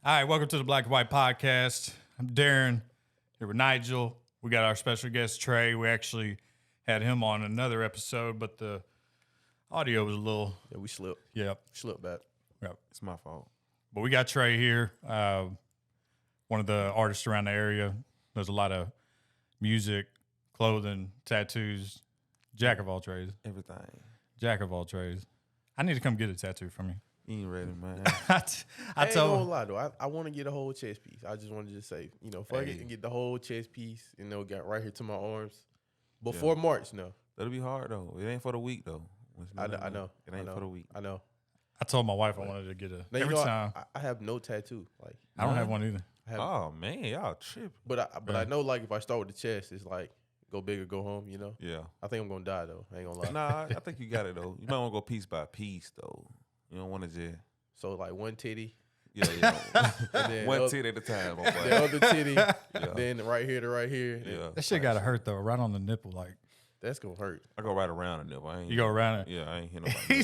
All right, welcome to the Black and White Podcast. I'm Darren, here with Nigel. We got our special guest, Trey. We actually had him on another episode, but the audio was a little... Yeah, we slipped. Yep. Slipped back. Yep. It's my fault. But we got Trey here, one of the artists around the area. There's a lot of music, clothing, tattoos, jack of all trades. Everything. Jack of all trades. I need to come get a tattoo from you. You ain't ready, man. I ain't gonna lie, though. I want to get a whole chest piece. I just want to just say, fuck it and get the whole chest piece, got right here to my arms. Before March, no. That'll be hard, though. It ain't for the week, though. I know. It ain't for the week. I know. I told my wife I wanted to get a... Now, every time. I have no tattoo. Like I don't have one either. Oh, man. Y'all tripping. But I know, like, if I start with the chest, it's like, go big or go home, Yeah. I think I'm going to die, though. I ain't going to lie. Nah, I think you got it, though. You might want to go piece by piece, though. You don't want to just... So, like, one titty. Yeah. And then One titty at a time. The other titty. Then right here to right here. Yeah. That shit gotta hurt though, right on the nipple. Like That's going to hurt. I go right around the nipple. you go around it. Yeah, I ain't hit nobody.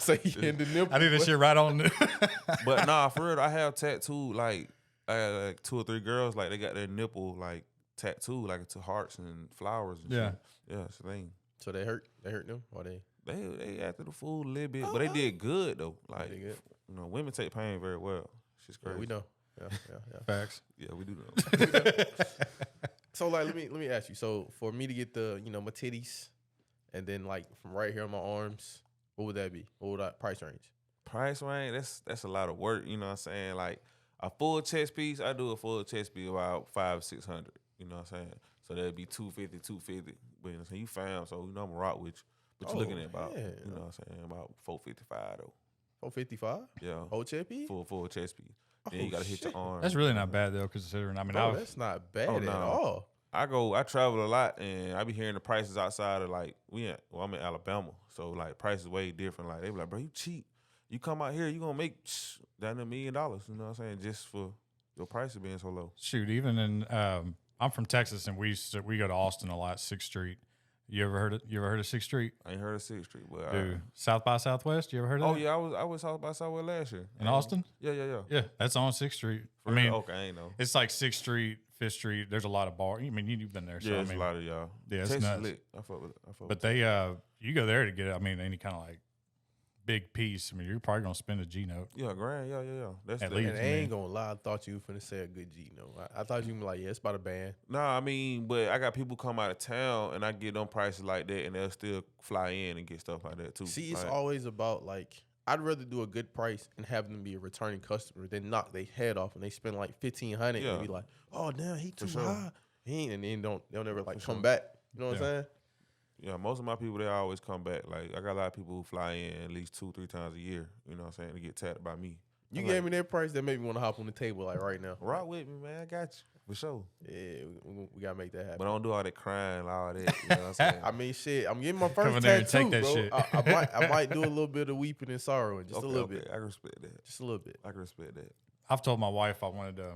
Say in the nipple. I need that shit right on the. But nah, for real, I have tattooed, like, I had like 2 or 3 girls, like, they got their nipple, like, tattooed, like, into hearts and flowers and Yeah. shit. Yeah, it's a thing. So they hurt? They hurt them? Or they? They acted the fool a little bit, but they did good, though. Like, They good? women take pain very well. She's Yeah, crazy. we know. Yeah. Facts. Yeah, we do know. So like, let me ask you. So for me to get the my titties, and then like from right here on my arms, what would that be? What would that price range? Price range, that's a lot of work, you know what I'm saying? Like a full chest piece, I do a full chest piece about 500-600, you know what I'm saying? So that'd be 250. But you know what I'm saying? You found, so I'm gonna rock with you. But you're looking at about, man. you know what I'm saying, about 455 though. 455? Yeah. Whole chest piece? Full chest piece. Then Oh, you gotta hit your shit. arm. That's really not bad though, considering. I mean, Bro, that's not bad Oh, at no. all. I travel a lot, and I be hearing the prices outside of like I'm in Alabama, so like prices way different. Like they be like, bro, you cheap. You come out here, you gonna make down $1 million. You know what I'm saying? Just for your prices being so low. shoot, even in I'm from Texas, and we go to Austin a lot. 6th Street. You ever heard of 6th Street? I ain't heard of 6th Street, but Dude, South by Southwest. You ever heard of that? yeah, I was South by Southwest last year In Austin? Yeah. Yeah, that's on 6th Street. For I mean, real? Okay, I ain't know. it's like 6th Street, 5th Street. There's a lot of bars. I mean, you've been there, so Yeah, I it's mean, a lot of y'all. Yeah, it's Texas nuts. lit. I fuck with it. But they you go there to get, I mean, any kind of like big piece. I mean, you're probably gonna spend a G note. Yeah, grand. Yeah. That's At the, least. And I ain't gonna lie, I thought you were finna say a good G. I thought you were like, yeah, it's about a band. Nah, I mean, but I got people come out of town, and I get them prices like that, and they'll still fly in and get stuff like that too. See, it's like, always about like, I'd rather do a good price and have them be a returning customer than knock their head off and they spend like $1,500 Yeah. and be like, oh damn, he too sure. high. He ain't, and then they'll never like For come sure. back. You know what Yeah. I'm saying? Yeah, most of my people, they always come back. Like, I got a lot of people who fly in at least 2-3 times a year, you know what I'm saying, to get tapped by me. You I'm gave like, me that price that made me want to hop on the table like right now. rock with me, man. I got you. For sure. Yeah, we gotta make that happen. But I don't do all that crying and all that, you know what I'm saying? I mean, shit, I'm getting my Come first in there and tattoo, take that bro. shit. I might do a little bit of weeping and sorrowing, just a little bit, I can respect that. just a little bit. I can respect that. I've told my wife I wanted to,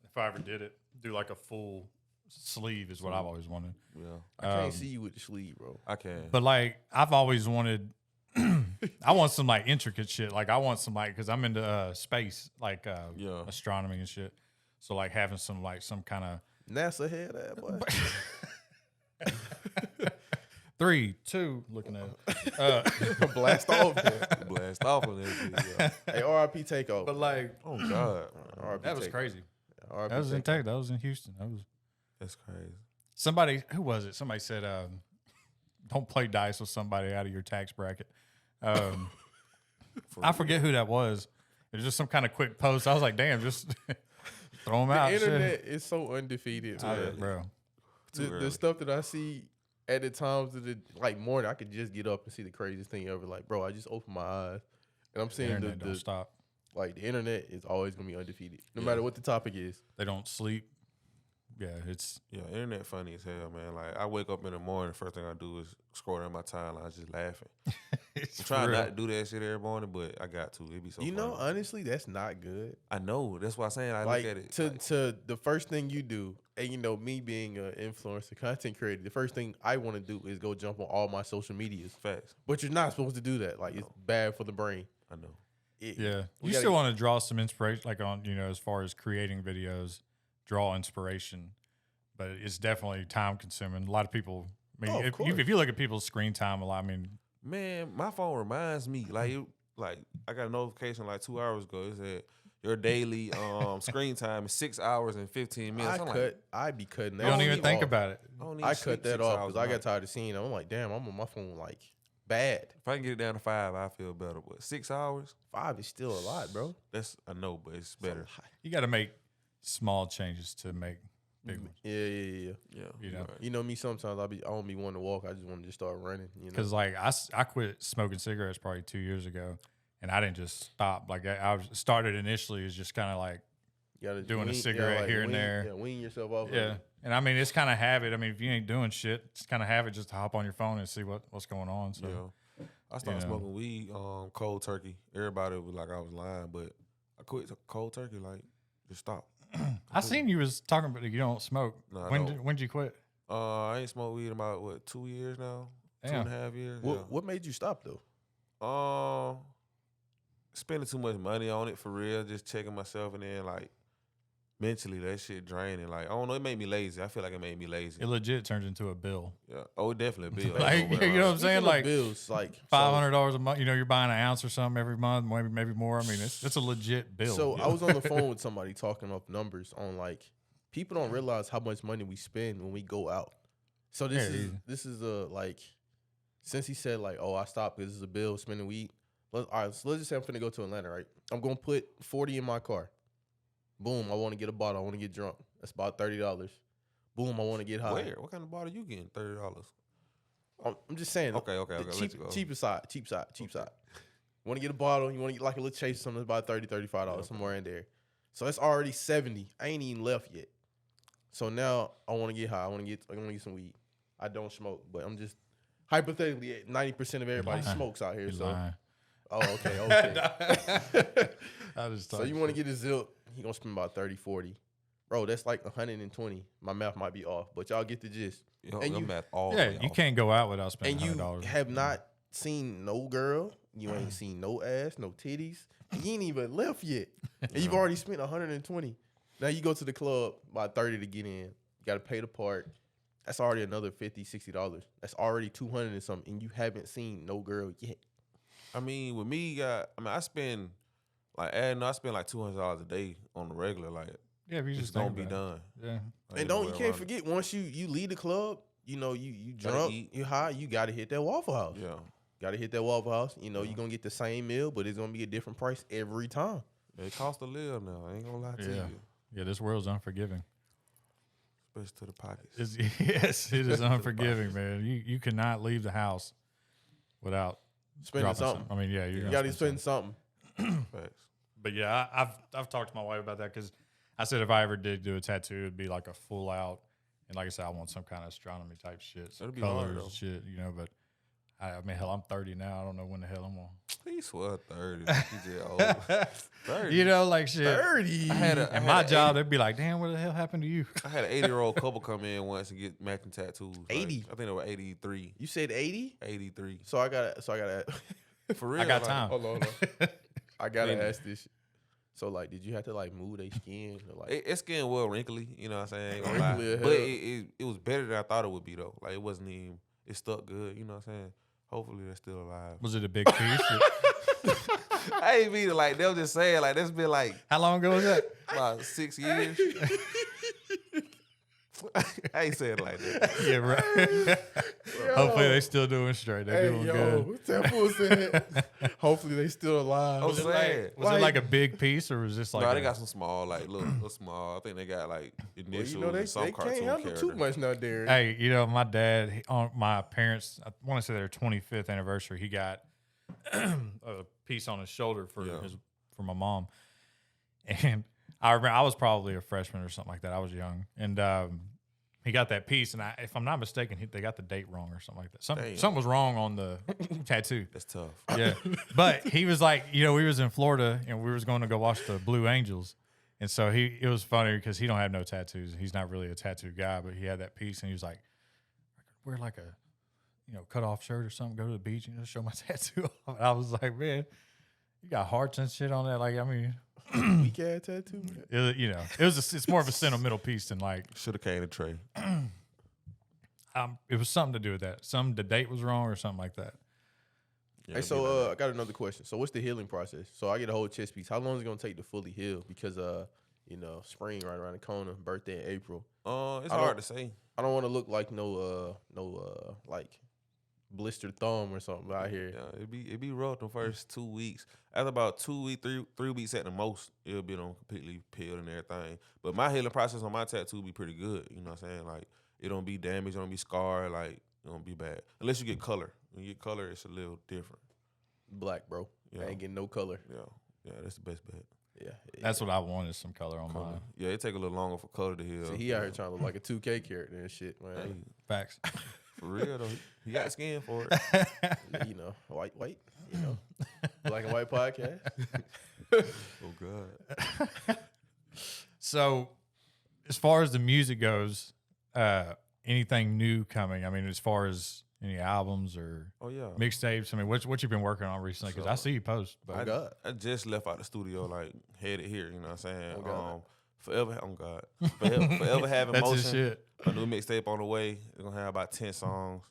if I ever did it, do like a full sleeve is what I've always wanted. Yeah, I can't see you with the sleeve, bro. I can. But like I've always wanted, I want some like intricate shit. Like I want some like because I'm into space, like Yeah. astronomy and shit. So like having some kind of NASA head, that boy. 3, 2, looking at it. Blast off. Man. Blast off on that shit, yeah. Hey, R.I.P. Takeover. But like Oh, God. R.I.P. that was Takeover. crazy. R.I.P. That was in Takeover. Texas. That was in Houston. That was That's crazy. somebody. Who was it? Somebody said, "Don't play dice with somebody out of your tax bracket." I forget who that was. It was just some kind of quick post. I was like, "Damn, just throw them out." The shit. internet is so undefeated, man. Bro. The stuff that I see at the times of the like morning, I could just get up and see the craziest thing ever. Like, bro, I just opened my eyes and I'm The seeing internet don't the stop. like the internet is always gonna be undefeated, no matter what the topic is. They don't sleep. Yeah, it's Yeah, internet funny as hell, man. Like, I wake up in the morning, the first thing I do is scroll down my timeline, just laughing. it's I'm trying real. not to do that shit every morning, but I got to. It be so You funny. know, honestly, that's not good. I know. That's why I'm saying I Like look at it. to the first thing you do, and me being an influencer, content creator, the first thing I want to do is go jump on all my social medias. Facts. But you're not supposed to do that. Like, it's bad for the brain. I know. Yeah. we You gotta still want to draw some inspiration, like on, as far as creating videos, draw inspiration, but it's definitely time consuming. A lot of people, I mean, Oh, of if you look at people's screen time a lot, I mean, Man, my phone reminds me like I got a notification like 2 hours ago. It said your daily screen time is 6 hours and 15 minutes. I be cutting that. you don't even think off. about it. I cut that off because I got tired of seeing it. I'm like, damn, I'm on my phone like bad. If I can get it down to 5, I feel better. But 6 hours, 5 is still a lot, bro. I know, but it's better. You got to make small changes to make big ones. Yeah. You know me. Sometimes I don't be wanting to walk. I just want to just start running. Because like I quit smoking cigarettes probably 2 years ago, and I didn't just stop. Like I started initially as just kind of like you gotta doing a cigarette here and there. Yeah, wean yourself off. Yeah. And I mean, it's kind of habit. I mean, if you ain't doing shit, it's kind of habit just to hop on your phone and see what's going on. So Yeah. I started smoking weed, cold turkey. Everybody was like I was lying, but I quit cold turkey. Like, just stop. I seen you was talking about you don't smoke. No, When did you quit? I ain't smoked weed in about 2 years now. Damn. 2.5 years. What made you stop though? Spending too much money on it for real. Just checking myself, and then like mentally that shit draining. Like I don't know, it made me lazy. I feel like it made me lazy. It legit turns into a bill. Yeah. Oh, it definitely a bill. Like, you know what I'm saying? Like bills, like $500 a month. You're buying an ounce or something every month, maybe more. I mean, it's a legit bill. So I was on the phone with somebody talking up numbers on like people don't realize how much money we spend when we go out. So this is a like since he said like, oh, I stopped because this is a bill spending weed. All right, so let's just say I'm finna go to Atlanta, right? I'm gonna put 40 in my car. Boom, I want to get a bottle. I want to get drunk. That's about $30. Boom, I want to get high. Where? What kind of bottle you getting? $30. I'm just saying. Okay. Cheap side. Want to get a bottle? You want to get like a little chase? Something about $30, $35 somewhere in there. So it's already 70. I ain't even left yet. So now I want to get high. I want to get some weed. I don't smoke, but I'm just hypothetically 90% of everybody smokes out here. So. Lying. Oh, okay. I just So you want to get a zip, he going to spend about 30, 40. Bro, that's like 120. My math might be off, but y'all get the gist. Math all you can't go out without spending $100. $100. And you have not seen no girl. You ain't seen no ass, no titties. You ain't even left yet. And you've already spent 120. Now you go to the club, about 30 to get in. You got to pay the park. That's already another $50, $60. That's already 200 and something, and you haven't seen no girl yet. I mean, with me, I spend like $200 a day on the regular. Like, Yeah, if you it's just gonna think be about done. it. Yeah. Like, And you can't forget, once you leave the club, you drunk, eat. you high, you got to hit that Waffle House. Yeah. Got to hit that Waffle House. You're going to get the same meal, but it's going to be a different price every time. It costs to live now. I ain't gonna lie to you. Yeah, this world's unforgiving. Especially to the pockets. Yes, it is unforgiving, man. You cannot leave the house without Spending dropping something. I mean, yeah, You got to spend something. Facts. But yeah, I've talked to my wife about that because I said if I ever did do a tattoo, it'd be like a full out, and like I said, I want some kind of astronomy type shit, some That'd be colors hard, though. and shit, But I mean, hell, I'm 30 now. I don't know when the hell I'm on. He swear 30. He just old. 30. Like shit. 30. And my job, they'd be like, "Damn, what the hell happened to you?" I had an 80-year-old couple come in once and get matching tattoos. 80? I think they were 83. You said 80? 83. So I got to For real. I got like, time. hold on. I got to ask this. So, like, did you have to, like, move their skin? Or, like, It's getting well wrinkly, you know what I'm saying? I ain't gonna lie. Wrinkly as But hell. it was better than I thought it would be, though. Like, it wasn't even, it stuck good, you know what I'm saying? Hopefully they're still alive. Was it a big piece? I ain't mean it like, they were just saying, like, that's been like How long ago was that? about 6 years. I ain't saying it like that. Yeah, right. Hopefully they still doing straight. They're doing good. What's that fool said? Hopefully they still alive. I'm saying. Was it like a big piece or was this like? No, they got some small, like, little small. I think they got, like, initials Well, and some they cartoon can't handle character. too much now, Darren. Hey, my dad, on my parents, I want to say their 25th anniversary, he got a piece on his shoulder for my mom. And I remember I was probably a freshman or something like that. I was young. And he got that piece. And if I'm not mistaken, they got the date wrong or something like that. Something was wrong on the tattoo. That's tough. Yeah. But he was like, we was in Florida and we was going to go watch the Blue Angels. And so it was funny because he don't have no tattoos. He's not really a tattoo guy, but he had that piece and he was like, wear like a, cut off shirt or something, go to the beach and show my tattoo off. And I was like, man, You got hearts and shit on that. Like, I mean, weak ass tattoo. It's more of a sentimental piece than like. Should have came to Trey. It was something to do with that. The date was wrong or something like that. Yeah, Hey, so I got another question. So what's the healing process? So I get a whole chest piece. How long is it gonna take to fully heal? Because spring right around the corner, birthday in April. It's hard to say. I don't want to look like no like blistered thumb or something out here. Yeah, it'd be rough the first 2 weeks. After about 2 weeks, 3 weeks at the most, it'll be completely peeled and everything. But my healing process on my tattoo be pretty good. You know what I'm saying? Like, it don't be damaged, it don't be scarred, like, it don't be bad. Unless you get color. When you get color, it's a little different. Black, bro. Yeah. I ain't getting no color. Yeah, that's the best bet. Yeah. That's what I want is some color on mine. Yeah, it take a little longer for color to heal. See, he out here trying to look like a 2K character and shit, man. Hey, Facts. for real though, he got skin for it. White, black and white podcast. Oh God. So, as far as the music goes, anything new coming? I mean, as far as any albums or mixtapes? I mean, what you been working on recently? Because I see you post. But I just left out the studio, like headed here. You know what I'm saying? Oh, God. Forever having that's motion. his shit. A new mixtape on the way. It's gonna have about 10 songs.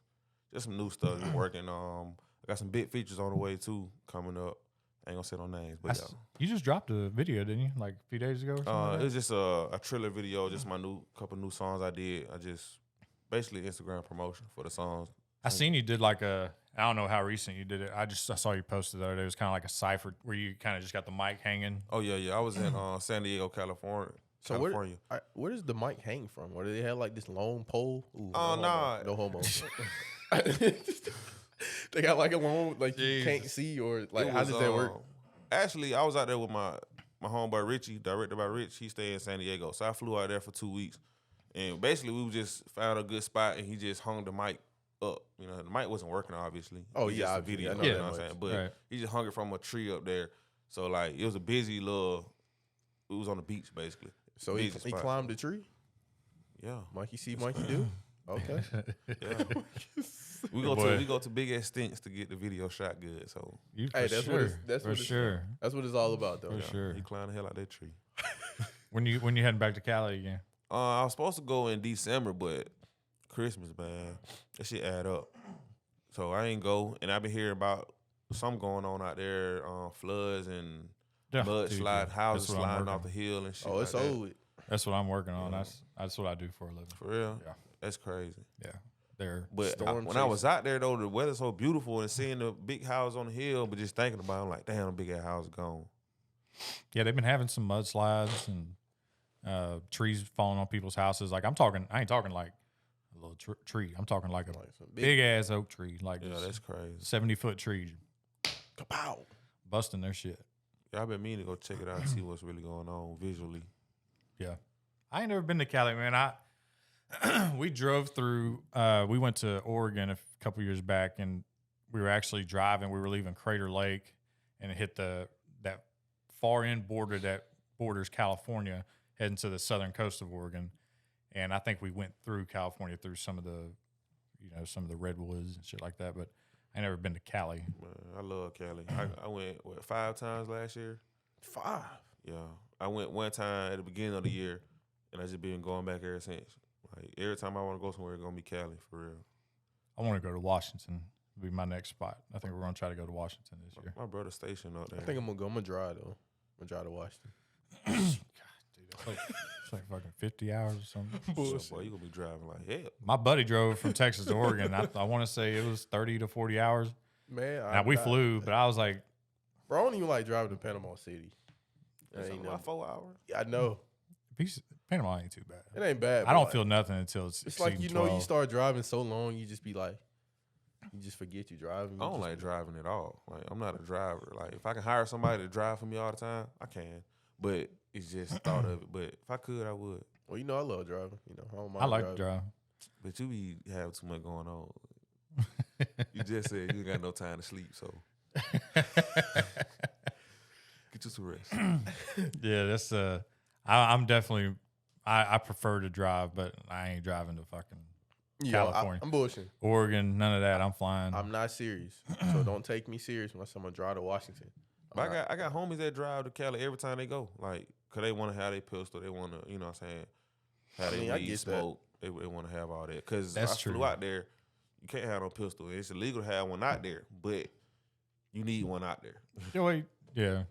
Just some new stuff I'm working. I got some big features on the way too coming up. I ain't gonna say no names, but you just dropped a video, didn't you? Like a few days ago or something? Like it was just a trailer video, just my couple new songs I did. I just basically Instagram promotion for the songs. I seen you did like I don't know how recent you did it. I saw you posted the other day. It was kind of like a cipher where you kind of just got the mic hanging. Oh yeah. I was in San Diego, California. So where does the mic hang from? Or do they have like this long pole? Ooh, nah. No homo. They got like a long, like you can't see, or like how does that work? Actually, I was out there with my homeboy Richie, directed by Rich. He stayed in San Diego, so I flew out there for 2 weeks, and basically we just found a good spot, and he just hung the mic up. You know, the mic wasn't working obviously. Oh it's yeah, just a video. I know You that know what I'm much. saying? But he just hung it from a tree up there. So like it was a busy little. It was on the beach basically. So he climbed the tree. Yeah, Monkey see, monkey do. Okay. Yeah. We go to big extents to get the video shot good. So that's what it's all about though. For sure. He climbed the hell out that tree. When you heading back to Cali again? I was supposed to go in December, but Christmas, man, that shit add up. So I ain't go, and I've been hearing about something going on out there, floods and mudslide, houses sliding off the hill and shit. Oh, it's over. That's what I'm working on. That's what I do for a living. For real? Yeah. That's crazy. Yeah. There. But when I was out there though, the weather's so beautiful and seeing the big house on the hill, but just thinking about it, I'm like, damn, the big ass house is gone. Yeah, they've been having some mudslides and trees falling on people's houses. Like I ain't talking like a little tree. I'm talking like a big ass oak tree. Like that's crazy. 70-foot tree. Kapow. Busting their shit. Yeah, I've been meaning to go check it out and see what's really going on visually. Yeah. I ain't never been to Cali, man. We drove through, we went to Oregon a couple years back, and we were actually driving. We were leaving Crater Lake, and it hit that far end border that borders California, heading to the southern coast of Oregon. And I think we went through California through some of the redwoods and shit like that. But I ain't never been to Cali. Man, I love Cali. I went 5 times last year. 5. Yeah, I went one time at the beginning of the year, and I just been going back ever since. Like every time I want to go somewhere, it's gonna be Cali for real. I want to go to Washington. It'll be my next spot. I think we're gonna try to go to Washington this year. My brother's stationed up there. I think I'm gonna go. I'm gonna drive though. I'm gonna drive to Washington. God, dude, it's like fucking 50 hours or something. So, boy, you gonna be driving like hell. My buddy drove from Texas to Oregon. I want to say it was 30 to 40 hours. Man, now we flew, but I was like, bro, I don't even like driving to Panama City. That's about 4 hours. Yeah, I know. Panama ain't too bad. It ain't bad. I don't feel nothing until it's like, you 12. know, you start driving so long, you just be like, you just forget you driving. I don't like driving at all. Like, I'm not a driver. Like, if I can hire somebody to drive for me all the time, I can. But it's just thought of it. But if I could, I would. Well, you know, I love driving. You know, I don't mind I like to drive. But you be have too much going on. You just said you ain't got no time to sleep, so get you some rest. Yeah, that's I'm definitely I prefer to drive, but I ain't driving to fucking California. I'm bullshitting. Oregon, none of that. I'm flying. I'm not serious. So don't take me serious when I'm gonna drive to Washington. But I got homies that drive to Cali every time they go, like, cause they want to have their pistol, they want to, you know what I'm saying, have their weed smoke, they want to have all that. Cause I flew out there, you can't have no pistol. It's illegal to have one out there, but you need one out there. Yeah,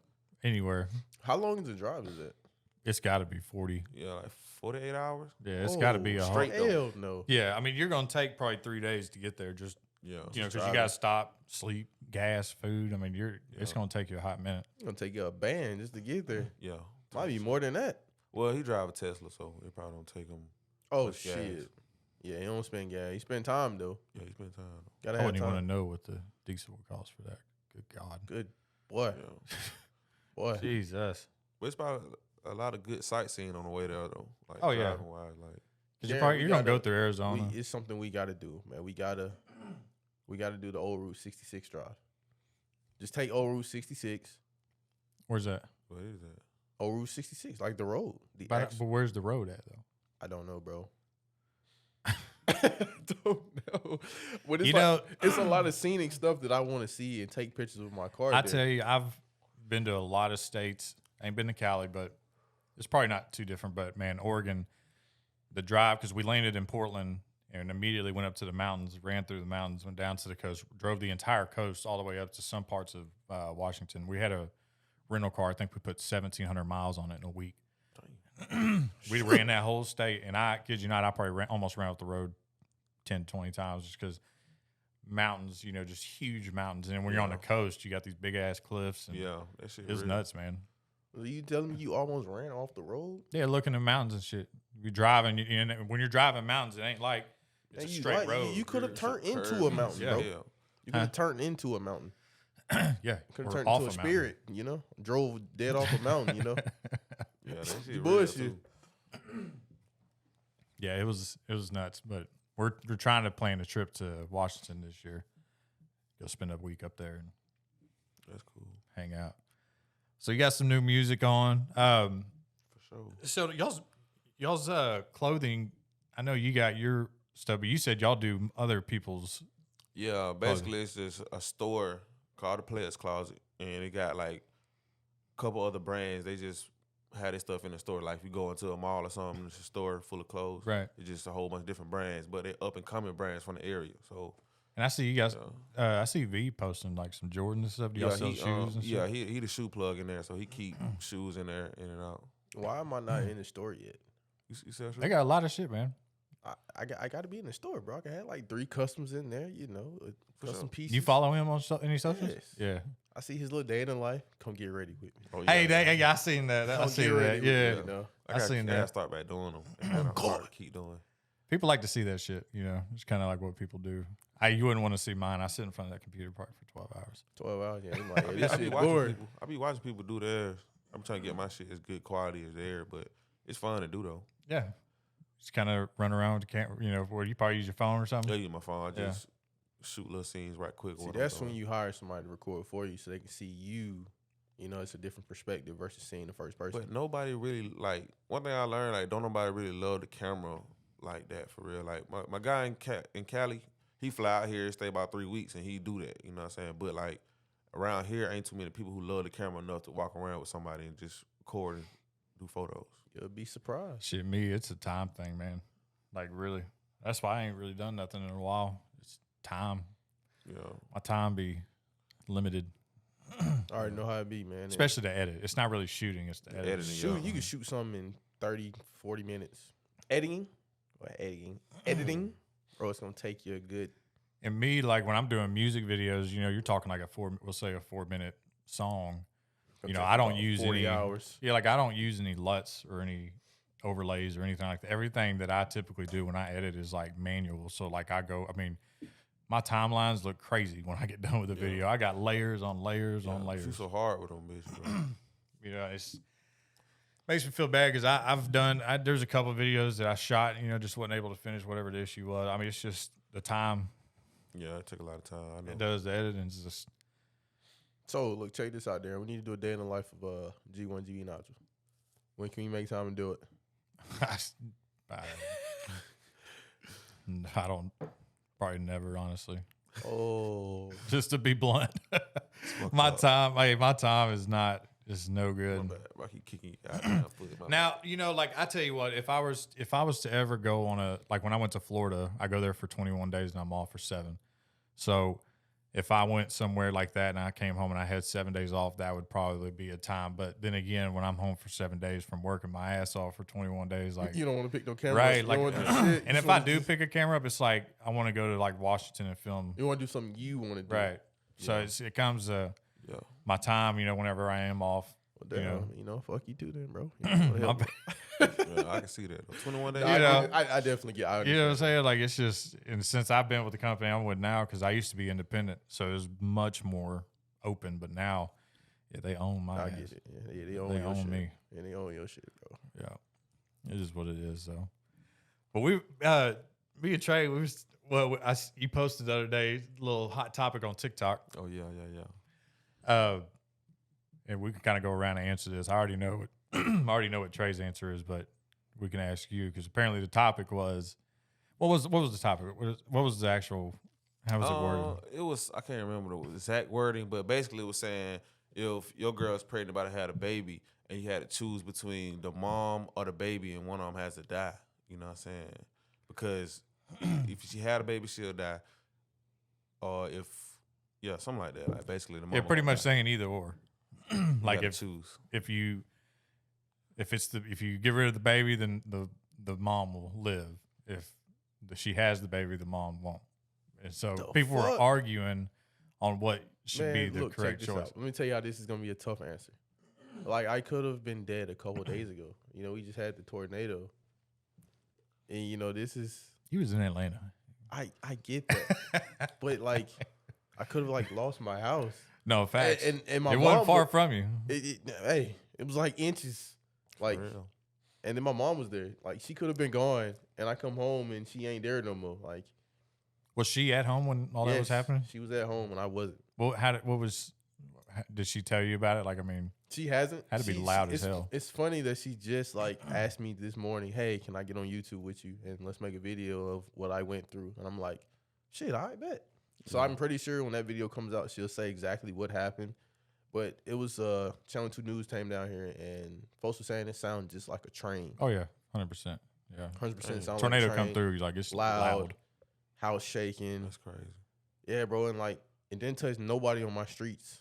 anywhere. How long is the drive? Is it? It's got to be 40. Yeah, like 48 hours. Yeah, it's got to be a straight. Hell no. Yeah, I mean, you're gonna take probably 3 days to get there. Just because you got to stop, sleep, gas, food. I mean, it's gonna take you a hot minute. It's gonna take you a band just to get there. Yeah, might be more than that. Well, he drive a Tesla, so it probably don't take him. Oh shit. Gas. Yeah, he don't spend gas. He spend time though. Yeah, he spend time. Gotta I wouldn't even want to know what the diesel would cost for that. Good God. Good boy. Yeah. Boy. Jesus. But it's probably a lot of good sightseeing on the way there though. Like, yeah. Wise, like, because you're gonna go through Arizona. It's something we gotta do, man. We gotta do the old Route 66 drive. Just take old Route 66. Where's that? What is that? Old Route 66, like the road. But where's the road at though? I don't know, bro. I don't know. But it's it's a lot of scenic stuff that I want to see and take pictures with my car. Tell you, I've been to a lot of states. I ain't been to Cali, but it's probably not too different. But man, Oregon, the drive, because we landed in Portland and immediately went up to the mountains, ran through the mountains, went down to the coast, drove the entire coast all the way up to some parts of Washington. We had a rental car. I think we put 1,700 miles on it in a week. We ran that whole state, and I kid you not, I probably almost ran off the road 10, 20 times just because mountains, just huge mountains. And when you're on the coast, you got these big ass cliffs. And that shit. It was nuts, man. Are you telling me you almost ran off the road? Yeah, looking at mountains and shit. You're driving, and when you're driving mountains, it ain't like it's a straight road. You could have turned into a mountain, bro. Yeah. You could have turned into a mountain. Yeah, could have turned into a spirit. Drove dead off a mountain. Yeah, that shit bullshit. Yeah, it was nuts. But we're trying to plan a trip to Washington this year. Go spend a week up there and that's cool. Hang out. So you got some new music on. For sure. So y'all's clothing. I know you got your stuff, but you said y'all do other people's. Yeah, basically it's just a store called the Players Closet, and it got like a couple other brands. They just had their stuff in the store. Like if you go into a mall or something, it's a store full of clothes. Right. It's just a whole bunch of different brands, but they're up and coming brands from the area. So. And I see you guys. I see V posting like some Jordans and stuff. Do y'all sell shoes and stuff? Yeah, he the shoe plug in there, so he keep shoes in there in and out. Why am I not in the store yet? You sell shoes? They got a lot of shit, man. I got to be in the store, bro. I can have like 3 customs in there, custom pieces. You follow him on any socials? Yes. Yeah. I see his little day in the life. Come get ready with me. Oh, yeah, hey, I seen that. I seen that. Yeah. I seen that. I start back doing them. And I start to keep doing. People like to see that shit, It's kind of like what people do. You wouldn't want to see mine. I sit in front of that computer probably for 12 hours. 12 hours, yeah. I'm like, I be watching people do theirs. I'm trying to get my shit as good quality as theirs, but it's fun to do, though. Yeah. Just kind of run around with the camera, where you probably use your phone or something. I use my phone. I just shoot little scenes right quick. See, that's when you hire somebody to record for you so they can see you. It's a different perspective versus seeing the first person. But nobody really, one thing I learned, don't nobody really love the camera like that for real. Like, my guy in Cali, he fly out here, stay about 3 weeks, and he do that. You know what I'm saying? But, around here, ain't too many people who love the camera enough to walk around with somebody and just record and do photos. You'll be surprised. Shit, it's a time thing, man. Like, really. That's why I ain't really done nothing in a while. It's time. Yeah. My time be limited. I already know how it be, man. Especially the edit. It's not really shooting, it's the edit. You can shoot something in 30, 40 minutes. Editing, bro, it's going to take you a good. And me, when I'm doing music videos, you're talking like we'll say a 4-minute song. I don't use 40 hours. Yeah, I don't use any LUTs or any overlays or anything like that. Everything that I typically do when I edit is manual. So my timelines look crazy when I get done with the video. I got layers on layers on layers. It's so hard with them, bitch. It's makes me feel bad because I've done. There's a couple of videos that I shot, just wasn't able to finish whatever the issue was. I mean, it's just the time. Yeah, it took a lot of time. I know. It does. The editing is just. So look, check this out, Darren. We need to do a day in the life of G1 GB Nigel. When can we make time and do it? I don't. Probably never, honestly. Oh, just to be blunt. my time is not. It's no good. My bad, bro. I keep kicking you out. My foot, my Now, like I tell you what, if I was to ever go on like when I went to Florida, I go there for 21 days and I'm off for 7. So if I went somewhere like that and I came home and I had 7 days off, that would probably be a time. But then again, when I'm home for 7 days from working my ass off for 21 days, like you don't want to pick no camera, right? Like, and if I do pick a camera up, it's like I want to go to like Washington and film. You want to do something you want to do, right? Yeah. So it comes my time, whenever I am off. Well, fuck you too then, bro. yeah, I can see that. 21 days. I definitely get. You know what I'm saying? Like it's just, and since I've been with the company I'm with now, because I used to be independent, so it was much more open. But now, they own my. I ass. get it. Yeah, they own shit. Me. Yeah, they own your shit, bro. Yeah, it is what it is. So, but me and Trey, you posted the other day a little hot topic on TikTok. Oh yeah. And we can kind of go around and answer this. I already know what Trey's answer is, but we can ask you because apparently the topic was what was the topic? What was the actual? How was it worded? It was, I can't remember the exact wording, but basically it was saying if your girl's pregnant about to have a baby and you had to choose between the mom or the baby and one of them has to die. You know what I'm saying? Because if she had a baby, she'll die. Or something like that. Like basically the mom. Yeah, pretty much saying either or. Like choose. If you get rid of the baby, then the mom will live. If she has the baby, the mom won't. And so people were arguing on what should be the correct choice. Let me tell you how this is gonna be a tough answer. Like I could have been dead a couple days ago. We just had the tornado, and this is. He was in Atlanta. I get that, but like I could have lost my house. No facts. And my it mom wasn't far from you. It was like inches, and then my mom was there. Like she could have been gone, and I come home and she ain't there no more. Like, was she at home when all that was happening? She was at home and I wasn't. Well, did she tell you about it? She hasn't. Had to be loud as hell. It's funny that she just asked me this morning, "Hey, can I get on YouTube with you and let's make a video of what I went through?" And I'm like, "Shit, I bet." So I'm pretty sure when that video comes out, she'll say exactly what happened. But it was Channel 2 News came down here, and folks were saying it sounded just like a train. Oh, yeah, 100%. Yeah, 100% sound tornado like a train. Come through, it's loud, house shaking. That's crazy. Yeah, bro, and it didn't touch nobody on my streets.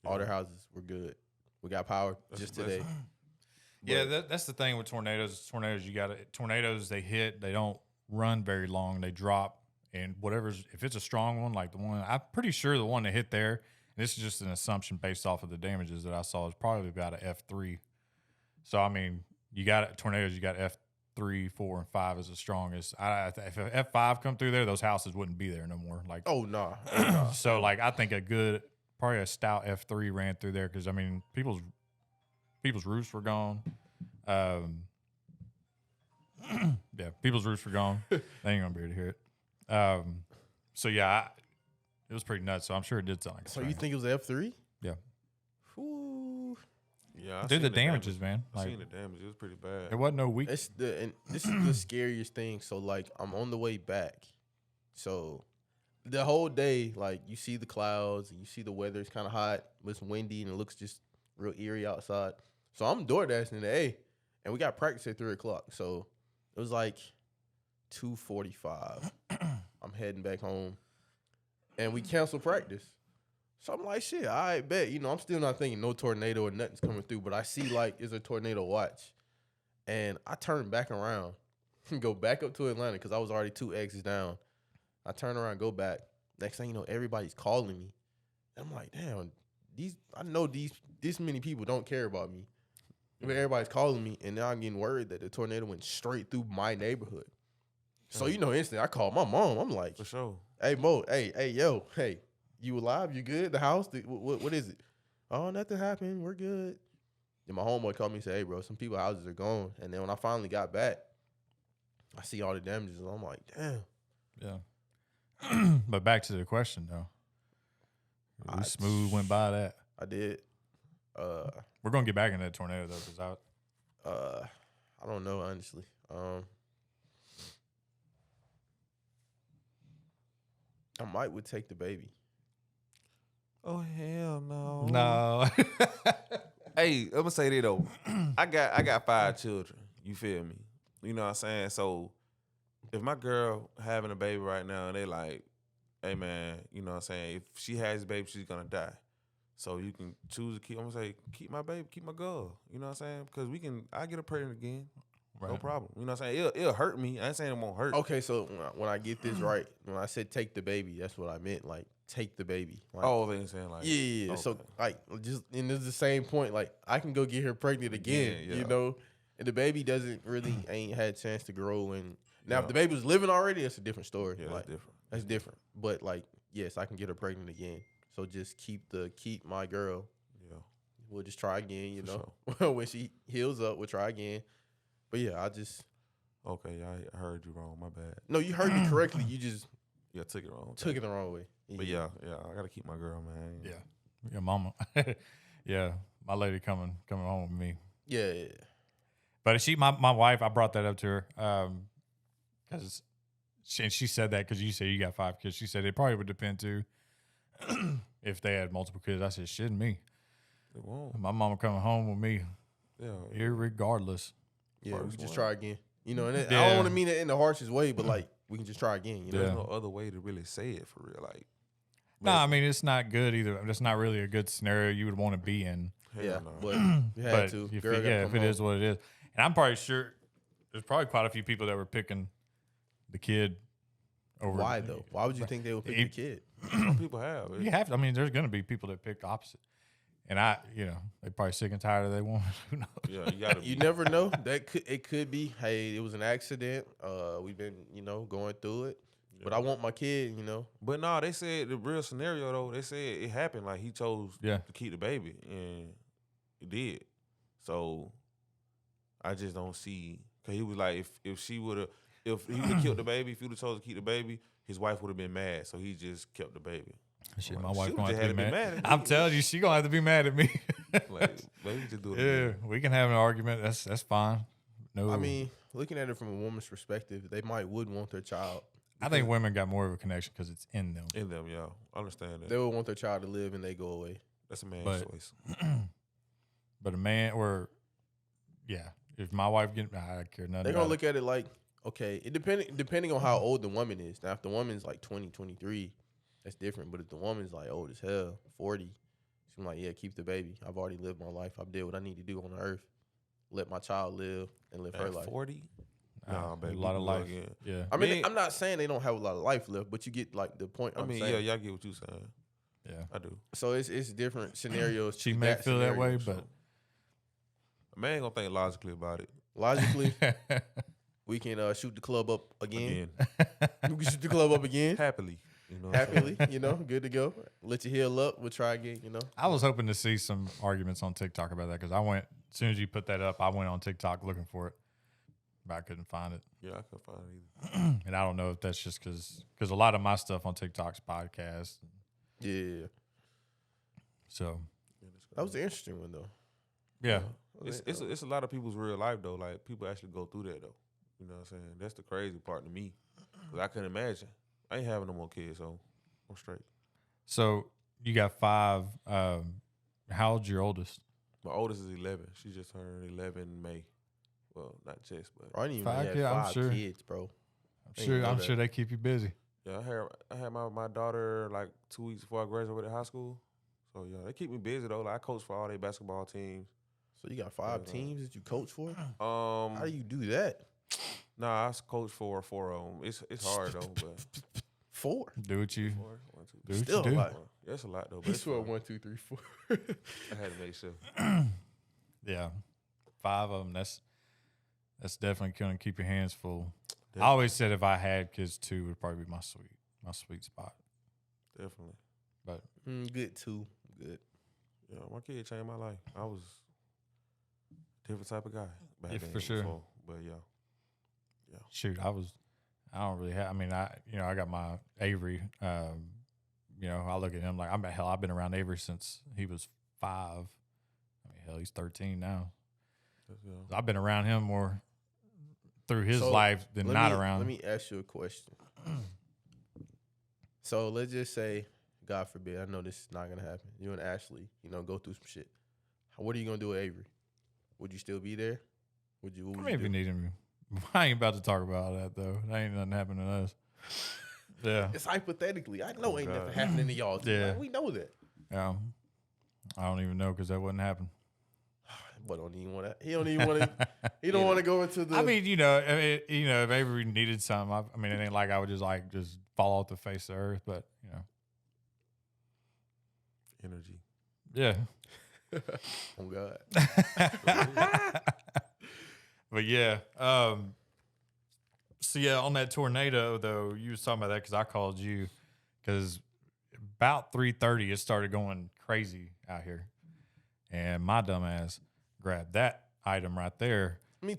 All their houses were good. We got power just today. Yeah, that's the thing with tornadoes. Tornadoes, they hit, they don't run very long, they drop. And if it's a strong one, like the one, I'm pretty sure the one that hit there, and this is just an assumption based off of the damages that I saw, is probably about an F3. So, you got tornadoes, you got F3, 4, and 5 is the strongest. If an F5 come through there, those houses wouldn't be there no more. Oh, no. So, I think probably a stout F3 ran through there because, people's roofs were gone. Yeah, people's roofs were gone. They ain't going to be able to hear it. So yeah, it was pretty nuts. So I'm sure it did sound like. So you think it was F3? Yeah. Ooh. Yeah. Dude, the damages, man. I seen the damage. It was pretty bad. It wasn't no weak. And this is the scariest thing. So I'm on the way back. So the whole day, you see the clouds and you see the weather. It's kind of hot, but it's windy and it looks just real eerie outside. So I'm door dashing today, and we got practice at 3:00. So it was 2:45. I'm heading back home, and we canceled practice. So I'm like, shit, I bet. I'm still not thinking no tornado or nothing's coming through, but I see it's a tornado watch, and I turn back around and go back up to Atlanta because I was already 2 exits down. I turn around, go back. Next thing you know, everybody's calling me, and I'm like, damn, I know this many people don't care about me, but everybody's calling me, and now I'm getting worried that the tornado went straight through my neighborhood. So, instantly, I called my mom. I'm like, for sure. Hey, Mo, hey, yo, hey, you alive? You good? The house? What is it? Oh, nothing happened. We're good. Then my homeboy called me and said, hey, bro, some people's houses are gone. And then when I finally got back, I see all the damages. And I'm like, damn. Yeah. But back to the question, though. We smooth went by that. I did. We're going to get back into that tornado, though, because I don't know, honestly. I would take the baby. Oh hell no. No. Hey, I'm gonna say that though. I got 5 children. You feel me? You know what I'm saying? So if my girl having a baby right now and they like, hey man, you know what I'm saying? If she has a baby, she's gonna die. So you can choose to keep. I'm gonna say, keep my baby, keep my girl. You know what I'm saying? Because I get her pregnant again. Right. No problem. You know what I'm saying? It'll hurt me. I ain't saying it won't hurt. Okay, so when I get this right, when I said take the baby, that's what I meant. Like take the baby. Like, Oh, they ain't saying like yeah. Okay. So like just and it's the same point. Like I can go get her pregnant again. Yeah. You know, and the baby ain't had a chance to grow. And now if Yeah. the baby was living already, that's a different story. Yeah, like, that's different. That's different. But like yes, I can get her pregnant again. So just keep my girl. Yeah. We'll just try again. You For know, when she heals up, we'll try again. But yeah, Okay, I heard you wrong. My bad. no, you heard me correctly. You just Yeah, took it wrong. took it the wrong way. But yeah, I gotta keep my girl, man. Yeah. Your mama. Yeah. My lady coming home with me. Yeah. But my wife, I brought that up to her because she said that because you said you got 5 kids. She said it probably would depend too if they had multiple kids. I said, shouldn't me. It won't. My mama coming home with me, Yeah. irregardless. Yeah, we First just one. try again. You know, and I Yeah. don't want to mean it in the harshest way, but like we can just try again. You know, There's Yeah. no other way to really say it for real. Like, No, I mean it's not good either. It's not really a good scenario you would want to be in. hell yeah, no. but you had But to. if Girl it, gotta yeah, come if it home. is what it is, and I'm probably sure there's probably quite a few people that were picking the kid over. Why though? Why would you think they would pick the kid? Some people have. You have to. I mean, there's going to be people that pick the opposite, and they probably sick and tired of they want. Who knows? Yeah, you gotta. You never know. It could be. Hey, it was an accident. We've been going through it, but I want my kid. But no, they said the real scenario though. They said it happened. Like he chose Yeah. to keep the baby, and he did. So I just don't see. Cause he was like, if he would have killed the baby, if he would have chose to keep the baby, his wife would have been mad. So he just kept the baby. Shit, Like, my wife she gonna just have to be had mad. at me. I'm telling you, she gonna have to be mad at me. Like, baby, just do it. Yeah, again. we can have an argument. That's fine. No, I mean, looking at it from a woman's perspective, they would want their child. I think women got more of a connection because it's in them. In them, yeah, I understand that. They would want their child to live, and they go away. That's a man's But- choice. But a man, if my wife I care nothing. They're about gonna it. look at it like, okay, it depending on how old the woman is. Now, if the woman's like 20, 23, that's different. But if the woman's like old as hell, 40, she's like, yeah, keep the baby. I've already lived my life. I've did what I need to do on the earth. Let my child live and live her At life. 40, Nah, baby, a lot of we go life. again. Yeah, I mean, Me- I'm not saying they don't have a lot of life left, but you get like the point. I I'm mean, saying. yeah, y'all get what you saying. yeah. I do. So it's different scenarios. She to may feel that scenario. way, but A man gonna think logically about it Logically, we can shoot the club up again. again, We can shoot the club up again. happily. You know, what I'm saying? Happily, good to go. Let you heal up. We'll try again. I was hoping to see some arguments on TikTok about that because as soon as you put that up, I went on TikTok looking for it, but I couldn't find it. Yeah, I couldn't find it either. And I don't know if that's just because a lot of my stuff on TikTok's podcast. Yeah, So that was an interesting one though. yeah, It's a lot of people's real life though. Like people actually go through that though. You know what I'm saying? That's the crazy part to me. 'Cause I couldn't imagine. I ain't having no more kids, so I'm straight. so you got 5. How old's your oldest? My oldest is 11. She just turned 11 in May. Well, not just, but I didn't even 5 know you kids, had I'm 5 sure. kids, bro. I'm sure they keep you busy. yeah, I had my daughter like 2 weeks before I graduated high school. So yeah, they keep me busy though. Like I coach for all their basketball teams. So you got 5 Yeah, teams that you coach for? How do Um, you do that? nah, I coach for 4 of them. It's hard though, but 4. Do what you 4, 1, 2, do. 3. What Still you do. a lot. Yeah, it's a lot though. But He it's swear fun. 1, 2, 3, 4. I had to make sure. Yeah, 5 of them. That's definitely gonna keep your hands full. I Definitely. always said if I had kids, 2 would probably be my sweet spot. Definitely. But Good too. Good. Yeah, my kid changed my life. I was a different type of guy back Yeah, then. for sure. before, but yeah. shoot, I don't really have. I mean, I got my Avery. I look at him like I've been around Avery since he was 5. I mean, hell, he's 13 now. Yeah. I've been around him more through his So, life than not around. Let me ask you a question. So let's just say God forbid, I know this is not gonna happen. You and Ashley, go through some shit. What are you gonna do with Avery? Would you still be there? What would Maybe you do? need him. I ain't about to talk about that though. That ain't nothing happening to us. Yeah. It's hypothetically. I know ain't nothing happening to y'all. Yeah. Like, we know that. Yeah. I don't even know because that wouldn't happen. But don't even want to. He don't even want to. He don't want to go into the. I mean, if Avery needed something, it ain't like I would just fall off the face of the earth, but Energy. Yeah. Oh God. But yeah. So yeah, on that tornado though, you was talking about that because I called you because about 3:30 it started going crazy out here, and my dumb ass grabbed that item right there. Let me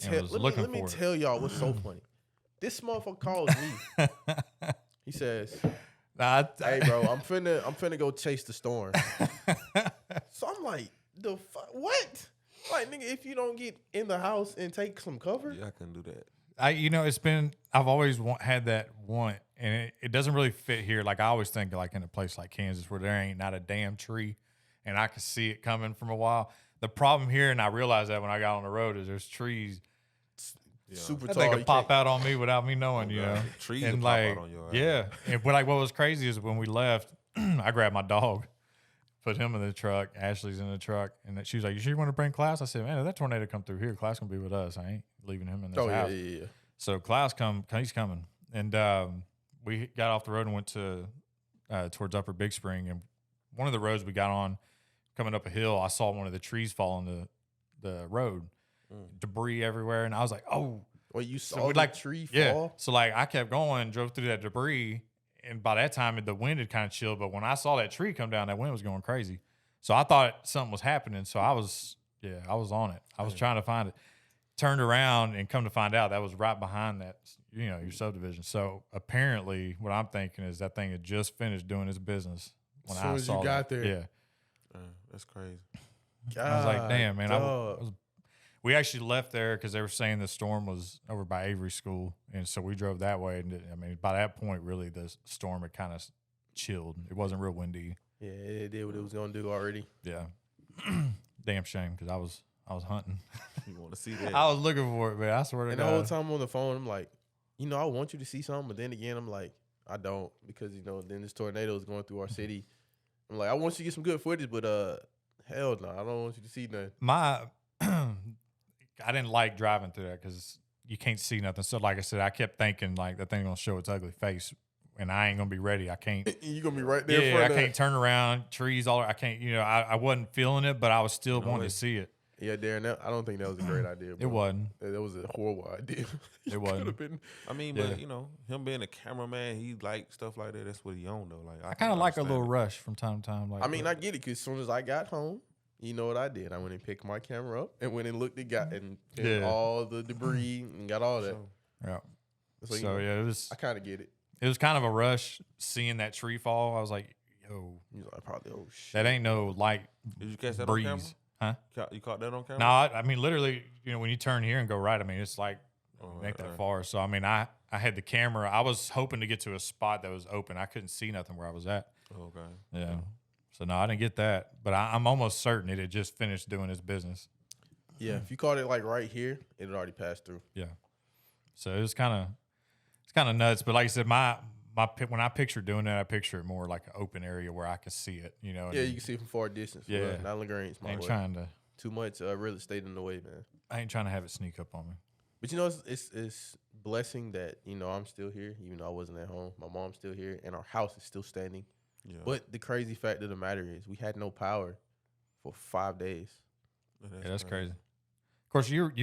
tell y'all what's so funny. This motherfucker calls me. He says, "Hey, bro, I'm finna go chase the storm." So I'm like, "The fuck? What? Like, nigga, if you don't get in the house and take some cover, Yeah, I couldn't do that. I've always had that want, and it doesn't really fit here. Like I always think like in a place like Kansas where there ain't not a damn tree, and I can see it coming from a while. The problem here, and I realized that when I got on the road, is there's trees super that tall. they could pop out on me without me knowing, Trees and will pop out on your ass. Yeah, and what was crazy is when we left, I grabbed my dog, put him in the truck. Ashley's in the truck, and she was like, "You sure you want to bring Klaus?" I said, "Man, if that tornado come through here, Klaus gonna be with us. I ain't leaving him in this house." Yeah. So Klaus he's coming, and we got off the road and went to towards Upper Big Spring, and one of the roads we got on, coming up a hill, I saw one of the trees fall on the road, debris everywhere, and I was like, "Oh!" Well, you saw the tree fall? Yeah. So I kept going, drove through that debris, and by that time the wind had kind of chilled. But when I saw that tree come down, that wind was going crazy. So I thought something was happening. So I was on it. I was trying to find it. Turned around and come to find out that was right behind that, your subdivision. So apparently, what I'm thinking is that thing had just finished doing its business when as soon as you got there. Yeah. That's crazy. God, I was like, damn, man. We actually left there because they were saying the storm was over by Avery School, and so we drove that way. And by that point, really, the storm had kind of chilled. It wasn't real windy. Yeah, it did what it was gonna do already. Yeah, damn shame because I was hunting. You want to see that? I was looking for it, man. I swear to God. And the whole time on the phone, I'm like, I want you to see something, but then again, I'm like, I don't because then this tornado is going through our city. I'm like, I want you to get some good footage, but hell no, I don't want you to see nothing. I didn't like driving through that because you can't see nothing. So, like I said, I kept thinking like that thing gonna show its ugly face, and I ain't gonna be ready. I can't. You gonna be right there. Yeah, I can't turn around. Trees all. I can't. I wasn't feeling it, but I was still wanting to see it. Yeah, Darren, I don't think that was a great idea. Bro. It wasn't. That was a horrible idea. It wasn't. I mean, but him being a cameraman, he like stuff like that. That's what he owned though. Like I kind of like a little rush from time to time. Like, I mean, I get it because as soon as I got home, you know what I did? I went and picked my camera up and went and looked and got all the debris and got all that. Yeah. So it was. I kind of get it. It was kind of a rush seeing that tree fall. I was like, yo, probably shit. That ain't no light. Did you catch that breeze. on camera? Huh? You caught that on camera? No, I mean literally, when you turn here and go right, I mean it's like ain't that far. So I mean, I had the camera. I was hoping to get to a spot that was open. I couldn't see nothing where I was at. Okay. Yeah. So no, I didn't get that, but I'm almost certain it had just finished doing its business. Yeah, if you caught it like right here, it had already passed through. Yeah. So it's kind of nuts. But like I said, when I picture doing that, I picture it more like an open area where I can see it. Yeah, you can see it from far distance. Yeah, not LaGrange. I ain't trying to too much real estate in the way, man. I ain't trying to have it sneak up on me. But it's blessing that I'm still here, even though I wasn't at home. My mom's still here, and our house is still standing. Yeah. But the crazy fact of the matter is, we had no power for 5 days. Yeah, that's crazy. Of course, you're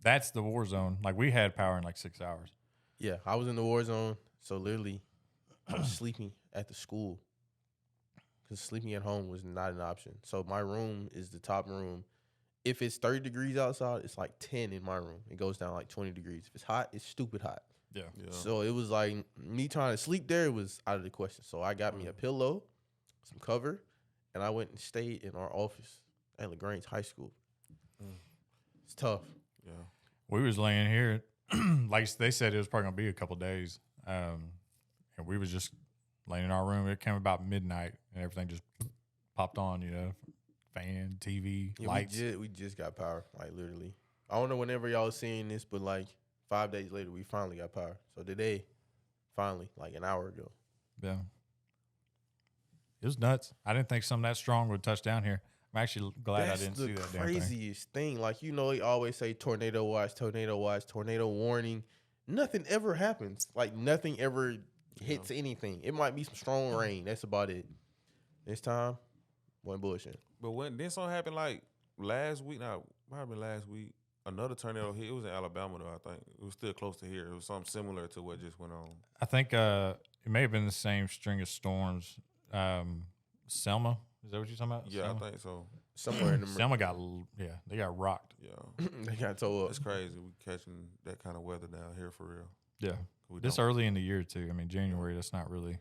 that's the war zone. Like we had power in like 6 hours. Yeah, I was in the war zone, so literally, I was sleeping at the school because sleeping at home was not an option. So my room is the top room. If it's 30 degrees outside, it's like 10 in my room. It goes down like 20 degrees. If it's hot, it's stupid hot. Yeah. So it was like me trying to sleep there was out of the question. So I got me a pillow, some cover, and I went and stayed in our office at LaGrange High School. It's tough. Yeah. We was laying here, like they said, it was probably gonna be a couple days, and we was just laying in our room. It came about midnight, and everything just popped on. You know, fan, TV, lights. We just got power, like literally. I don't know whenever y'all are seeing this, but like 5 days later, we finally got power. So today, finally, like an hour ago. Yeah. It was nuts. I didn't think something that strong would touch down here. I'm actually glad I didn't see that damn thing. That's the craziest thing. Like, you know, they always say tornado watch, tornado warning. Nothing ever happens. Like, nothing ever hits anything. It might be some strong rain. That's about it. This time, wasn't bullshit. But when then something happened like last week, probably last week, another tornado hit. It was in Alabama though, I think. It was still close to here. It was something similar to what just went on. I think it may have been the same string of storms. Selma, is that what you're talking about? Yeah, Selma? I think so. Somewhere in the Selma they got rocked. Yeah. they got towed up. It's crazy. We catching that kind of weather down here for real. Yeah. This early in the year too. I mean, January, that's not really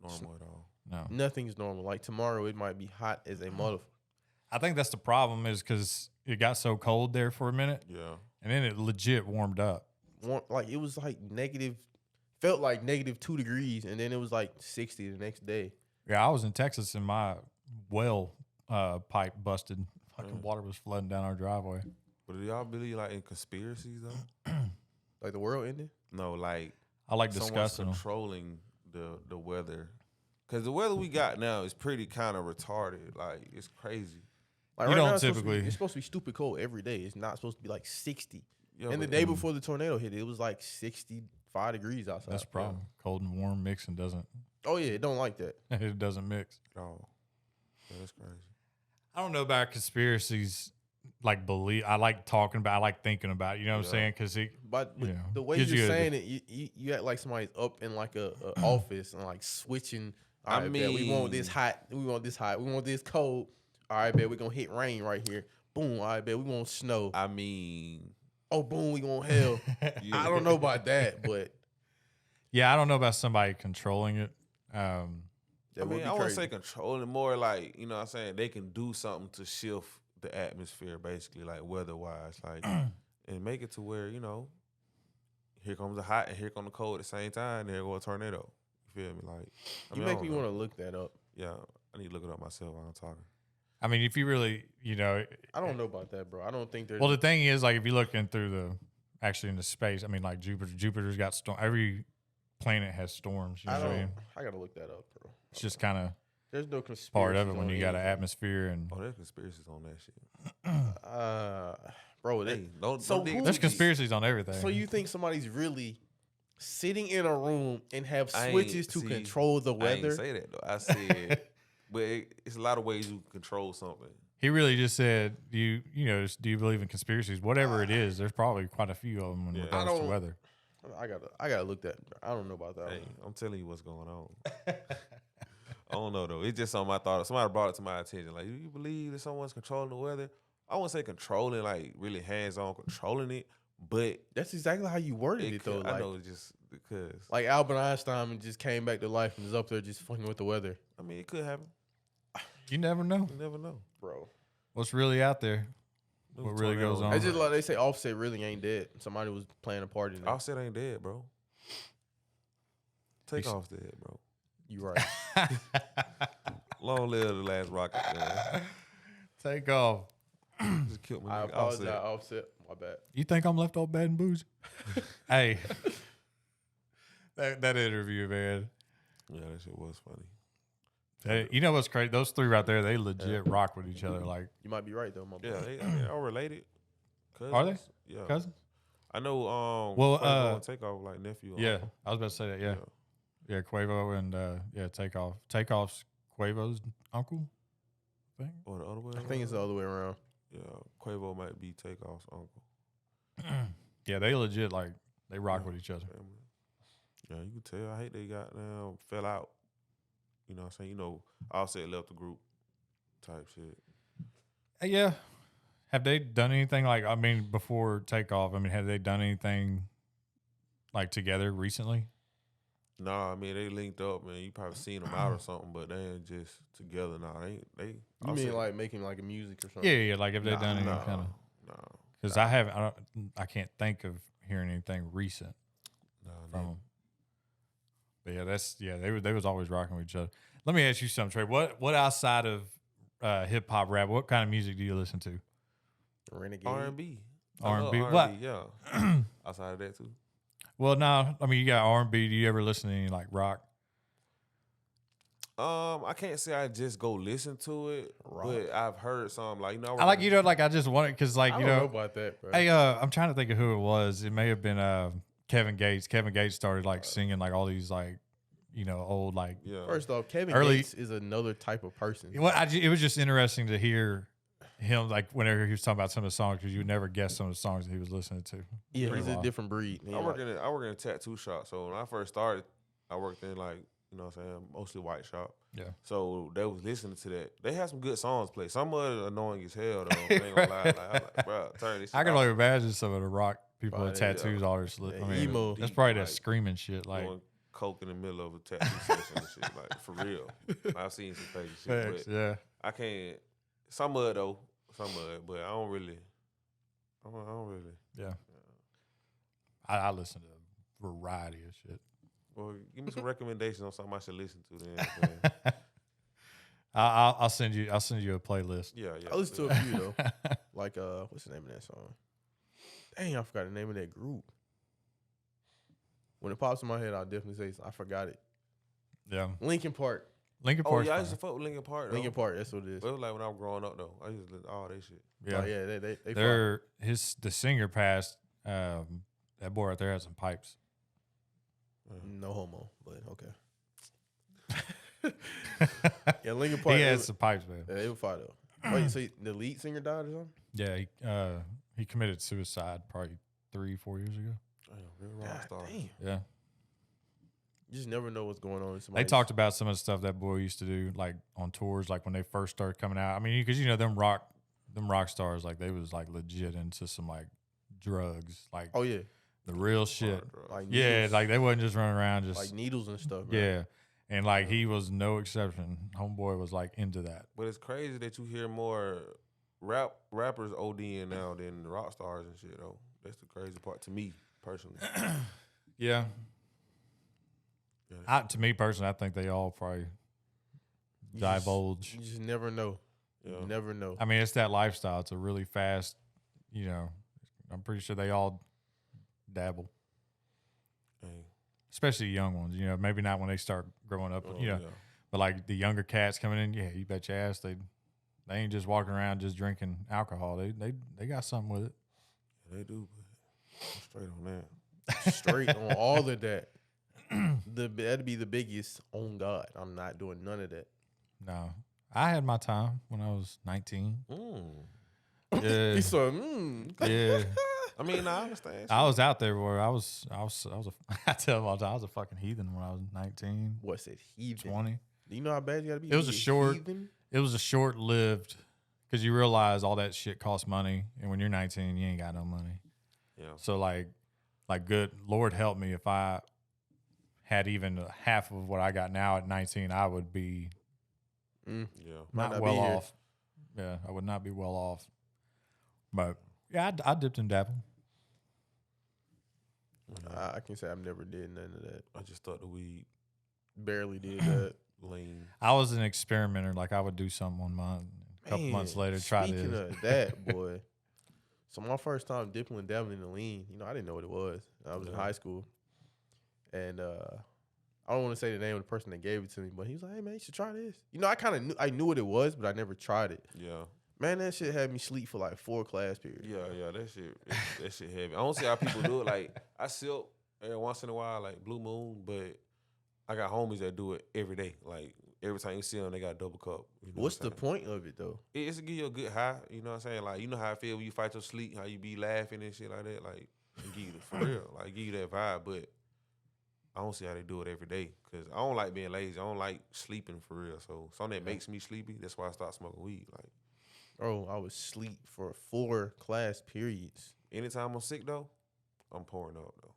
normal at all. No. Nothing's normal. Like tomorrow, it might be hot as a motherfucker. I think that's the problem is because it got so cold there for a minute. Yeah. And then it legit warmed up. Like it was like felt like -2 degrees, and then it was like 60 the next day. Yeah, I was in Texas and my well pipe busted. Fucking water was flooding down our driveway. But do y'all believe like in conspiracies though? Like the world ended? No, like I like someone's discussing them. controlling the weather. Because the weather we got now is pretty kind of retarded. Like it's crazy. Like You right don't now, typically- it's supposed to be stupid cold every day. It's not supposed to be like 60. Yeah, and the but- day before the tornado hit, it was like 65 degrees outside. That's the problem. Cold and warm mixing doesn't Oh yeah, it don't like that. it doesn't mix. Oh, yeah, that's crazy. I don't know about conspiracies. Like I like talking about. I like thinking about. You know what I'm saying? Because But you know, the way gives you're you saying it, you act like somebody's up in like a office and like switching. All right, bet we want this hot. We want this hot. We want this cold. All right, bet we're gonna hit rain right here. Boom. All right, bet we want snow. I mean, Oh, boom, we gonna hell. yeah. I don't know about that, but yeah, I don't know about somebody controlling it. that I would mean, be I wouldn't crazy. say controlling, more like, you know what I'm saying, they can do something to shift the atmosphere, basically, like weather-wise, like, and make it to where, you know, here comes the hot and here comes the cold at the same time, and there go a tornado. You feel me? Like, You make me want to look that up. Yeah, I need to look it up myself while I'm talking. I mean, if you really, you know, I don't know about that, bro. I don't think there's. well, the thing is, like, if you're looking through actually into space, I mean, like Jupiter's got every planet has storms. You know what I mean? I gotta look that up, bro. It's just kind of There's no conspiracy. part of it when you got an atmosphere and Oh, there's conspiracies on that shit. Bro, Hey, don't So dig who- too there's deep. conspiracies on everything. so you think somebody's really sitting in a room and have I ain't- switches to see, control the I weather? ain't say that though. I said, but it's a lot of ways you can control something. He really just said, do you believe in conspiracies? Whatever it is, there's probably quite a few of them in Yeah. regards I to don't- weather. I gotta look that. I don't know about that. Hey, one. I'm telling you what's going on. I don't know though. It's just something I thought. Somebody brought it to my attention. Like, do you believe that someone's controlling the weather? I wouldn't say controlling, like really hands-on controlling it, but That's exactly how you worded it, though. I Like, know it's just because. like Albert Einstein just came back to life and is up there just fucking with the weather, I mean, it could happen. You never know You never know. bro. what's really out there. What really goes on? It's just like they say, Offset really ain't dead. Somebody was playing a part in it. Offset ain't dead, bro. Take He's- off dead, bro. You right. Long live the last rocket, man. Take off. Just killed me. I nigga. apologize, Offset. Offset. My bad. You think I'm left off bad and booze? Hey, that interview, man. Yeah, that shit was funny. Hey, you know what's crazy? Those three right there, they legit rock with each other. Like You might be right though, my boy. Yeah, I mean, all related. Cousins. Are they? Yeah. cousins. I know. Well, Quavo and Takeoff like nephew. Yeah, I was about to say that. Yeah, yeah, Quavo and Takeoff. Takeoff's Quavo's uncle. I think. Or the other way. I think it's the other way around. Yeah, Quavo might be Takeoff's uncle. Yeah, they legit like they rock with each other. Family. Yeah, you can tell. I hate they got now fell out. You know what I'm saying? You know, Offset left the group type shit. Yeah. Have they done anything like, I mean, before Takeoff, I mean, have they done anything like together recently? Nah, I mean they linked up, man. You probably seen them out or something, but they ain't just together. Nah, they. You Offset- mean like making like a music or something? Yeah, like have they done any nah, kind of? Nah, Because I can't think of hearing anything recent nah, from them. But yeah, they was always rocking with each other. Let me ask you something, Trey. What outside of hip hop rap, what kind of music do you listen to? Renegade. R&B. R&B. R&B, yeah. Outside of that too. Well, no, I mean you got R&B. Do you ever listen to any like rock? I can't say I just go listen to it, but I've heard some like I like like I just wanted because like I you don't know know about that, bro. Hey, I'm trying to think of who it was. It may have been Kevin Gates. Kevin Gates started like singing like all these like old like. Yeah. First off, Kevin Early- Gates is another type of person. Well, it was just interesting to hear him like whenever he was talking about some of the songs because you would never guess some of the songs that he was listening to. Yeah, Pretty he's a wild. different breed. I work in a tattoo shop. So when I first started, I worked in like, you know what I'm saying, mostly white shop. Yeah. So they was listening to that. They had some good songs played. Some of it annoying as hell though. I ain't gonna lie. Like, I'm like, bro, turn this shit I can off. only imagine some of the rock people with Probably, tattoos all their slip. I mean, emo. that's probably that Like, screaming shit. Like, doing coke in the middle of a tattoo session and shit. Like, for real. I've seen some crazy shit. facts, But yeah. I can't. Some of it though. Some of it. But I don't really. Yeah. I listen to a variety of shit. Well, give me some recommendations on something I should listen to then. man. I'll send you a playlist. Yeah. I listen to a few though. Like what's the name of that song? Dang, I forgot the name of that group. When it pops in my head, I'll definitely say I forgot it. Yeah. Linkin Park. Linkin Oh Park. yeah, I used to fuck with Linkin Park. Though. Linkin Park, that's what it is. But it was like when I was growing up though. I used to listen to all that shit. Yeah. Oh, yeah, they They're the singer passed. That boy right there has some pipes. no homo, but okay. Yeah, Linkin Park. He has some pipes, man. Yeah, they were fire though. Wait, so the lead singer died or something? Yeah, he committed suicide probably 3-4 years ago. Damn, real rock God star. damn. Yeah. You just never know what's going on. They talked about some of the stuff that boy used to do, like on tours, like when they first started coming out. I mean, because them rock stars, like they was like legit into some like drugs, like Oh yeah, the real shit. like Yeah, needles, like they wasn't just running around just like needles and stuff. Right? yeah. And like he was no exception. Homeboy was like into that. But it's crazy that you hear more rappers ODing now than rock stars and shit though. That's the crazy part to me personally. Yeah. To me personally, I think they all probably divulge. You just never know. Yeah. You never know. I mean, it's that lifestyle. It's a really fast, I'm pretty sure they all dabble, Hey. especially young ones. Maybe not when they start growing up, Yeah. but like the younger cats coming in, yeah, you bet your ass they ain't just walking around just drinking alcohol. They got something with it. They do, but I'm straight on that. Straight on all of that. That'd be the biggest. On God, I'm not doing none of that. No, I had my time when I was 19. Yeah, He said, yeah. I mean, I understand. I was out there where I was I tell them all the time I was a fucking heathen when I was 19, What's it? Heathen. 20. Do you know how bad you gotta be? It was to a be short- heathen? It was a short-lived because you realize all that shit costs money, and when you're 19, you ain't got no money. Yeah. So like good Lord help me if I had even half of what I got now at 19, I would be Yeah. Might not not well be here. off. Yeah, I would not be well off. But yeah, I dipped and dabbled. I can say I've never did none of that. I just thought the weed Barely did that. lean. I was an experimenter. Like I would do something 1 month, a couple Man, months later, try speaking this. of that, boy. So my first time dipping and dabbling in the lean, I didn't know what it was. I was in high school, and I don't want to say the name of the person that gave it to me, but he was like, "Hey man, you should try this." I kind of I knew what it was, but I never tried it. Yeah. Man, that shit had me sleep for like 4 class periods. Yeah, that shit heavy. I don't see how people do it. Like I silk every once in a while, like Blue Moon, but I got homies that do it every day. Like every time you see them, they got a double cup. What's the point of it though? It's to give you a good high. You know what I'm saying? Like you know how I feel when you fight your sleep, how you be laughing and shit like that. Like it give you for real, like give you that vibe. But I don't see how they do it every day because I don't like being lazy. I don't like sleeping for real. So something that makes me sleepy. That's why I start smoking weed. Like. Bro, I was sleep for 4 class periods. Anytime I'm sick though, I'm pouring up though.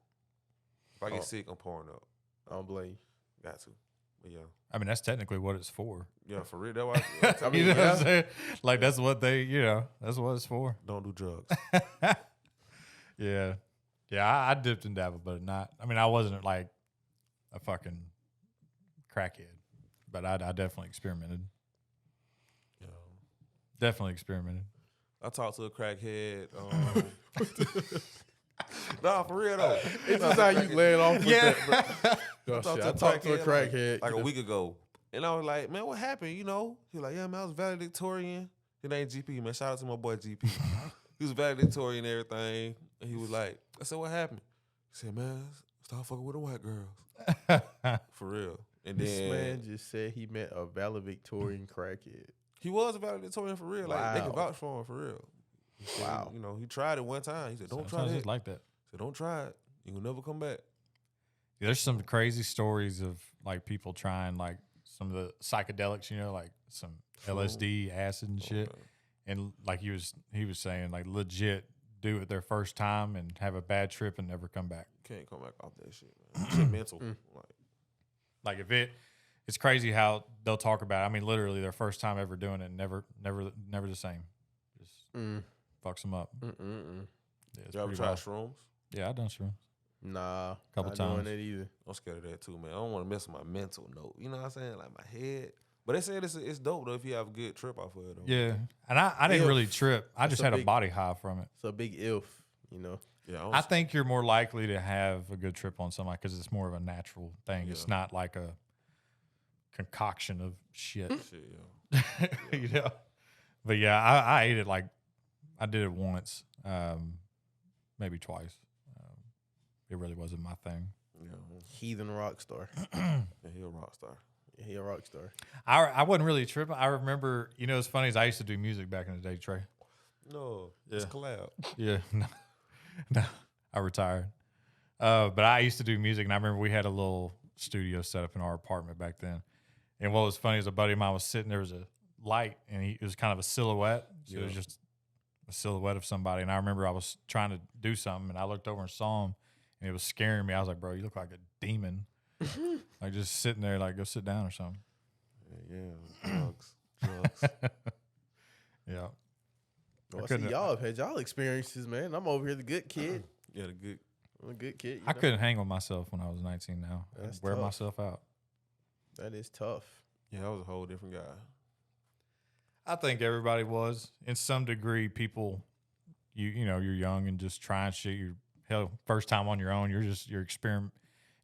If I get sick, I'm pouring up. I don't blame you. Got to. But yeah. I mean, that's technically what it's for. Yeah, for real. That's why I You mean, know what I'm saying? Like that's what that's what it's for. don't do drugs. Yeah. Yeah, I dipped and dabbled, but not. I mean, I wasn't like a fucking crackhead, but I definitely experimented. Yeah. Definitely experimented. I talked to a crackhead. Nah, for real though. It's just how you lay it off with that, bro. I talked to a crackhead like a week ago. And I was like, man, what happened? You know? He was like, yeah, man, I was valedictorian. His name GP, man. Shout out to my boy GP. He was valedictorian and everything. And he was like, I said, what happened? He said, man, start fucking with the white girls. For real. And This then man just said he met a valedictorian crackhead. he was a valedictorian for real. Like, they can Wow. vouch for him for real. He said, Wow. you know, he tried it one time. He said, don't try Sometimes that. it's like that. He said, don't try it. You will never come back. Yeah, there's some crazy stories of like people trying like some of the psychedelics, you know, like some LSD, acid and shit. Okay. And like he was saying, like legit do it their first time and have a bad trip and never come back. Can't come back off that shit, man. Shit mental. Like it's crazy how they'll talk about it. I mean, literally their first time ever doing it, never the same. Just fucks them up. Yeah, it's You ever pretty tried wild. shrooms? Yeah, I done shrooms. Nah, Couple not times. doing it either. I'm scared of that too, man. I don't want to mess with my mental note. You know what I'm saying? Like my head. But they said it's dope though if you have a good trip off of it. Though. Yeah, and I didn't If. really trip. I just a had a big- body high from it. It's a big if, you know. Yeah. I think you're more likely to have a good trip on something because it's more of a natural thing. Yeah. It's not like a concoction of shit, shit, yeah. you know. But yeah, I ate it like I did it once, maybe twice. It really wasn't my thing. Yeah. Heathen rock star. Yeah, he a rock star. Yeah, he a rock star. I wasn't really tripping. I remember, you know, it's funny is I used to do music back in the day, Trey. No, it's collab. Yeah, no, I retired. But I used to do music, and I remember we had a little studio set up in our apartment back then. And what was funny is a buddy of mine was sitting there was a light, and it was kind of a silhouette. So it was just a silhouette of somebody. And I remember I was trying to do something, and I looked over and saw him, and it was scaring me. I was like, "Bro, you look like a demon." Like just sitting there, like go sit down or something. Yeah, drugs. Yeah. Well, I see y'all have had y'all experiences, man. I'm over here the good kid. Yeah, the good. I'm a good kid. You I know? couldn't hang with myself when I was 19 now. That's I'd wear tough. myself out. That is tough. Yeah, I was a whole different guy. I think everybody was. In some degree, people, you know, you're young and just trying shit. Hell, first time on your own, you're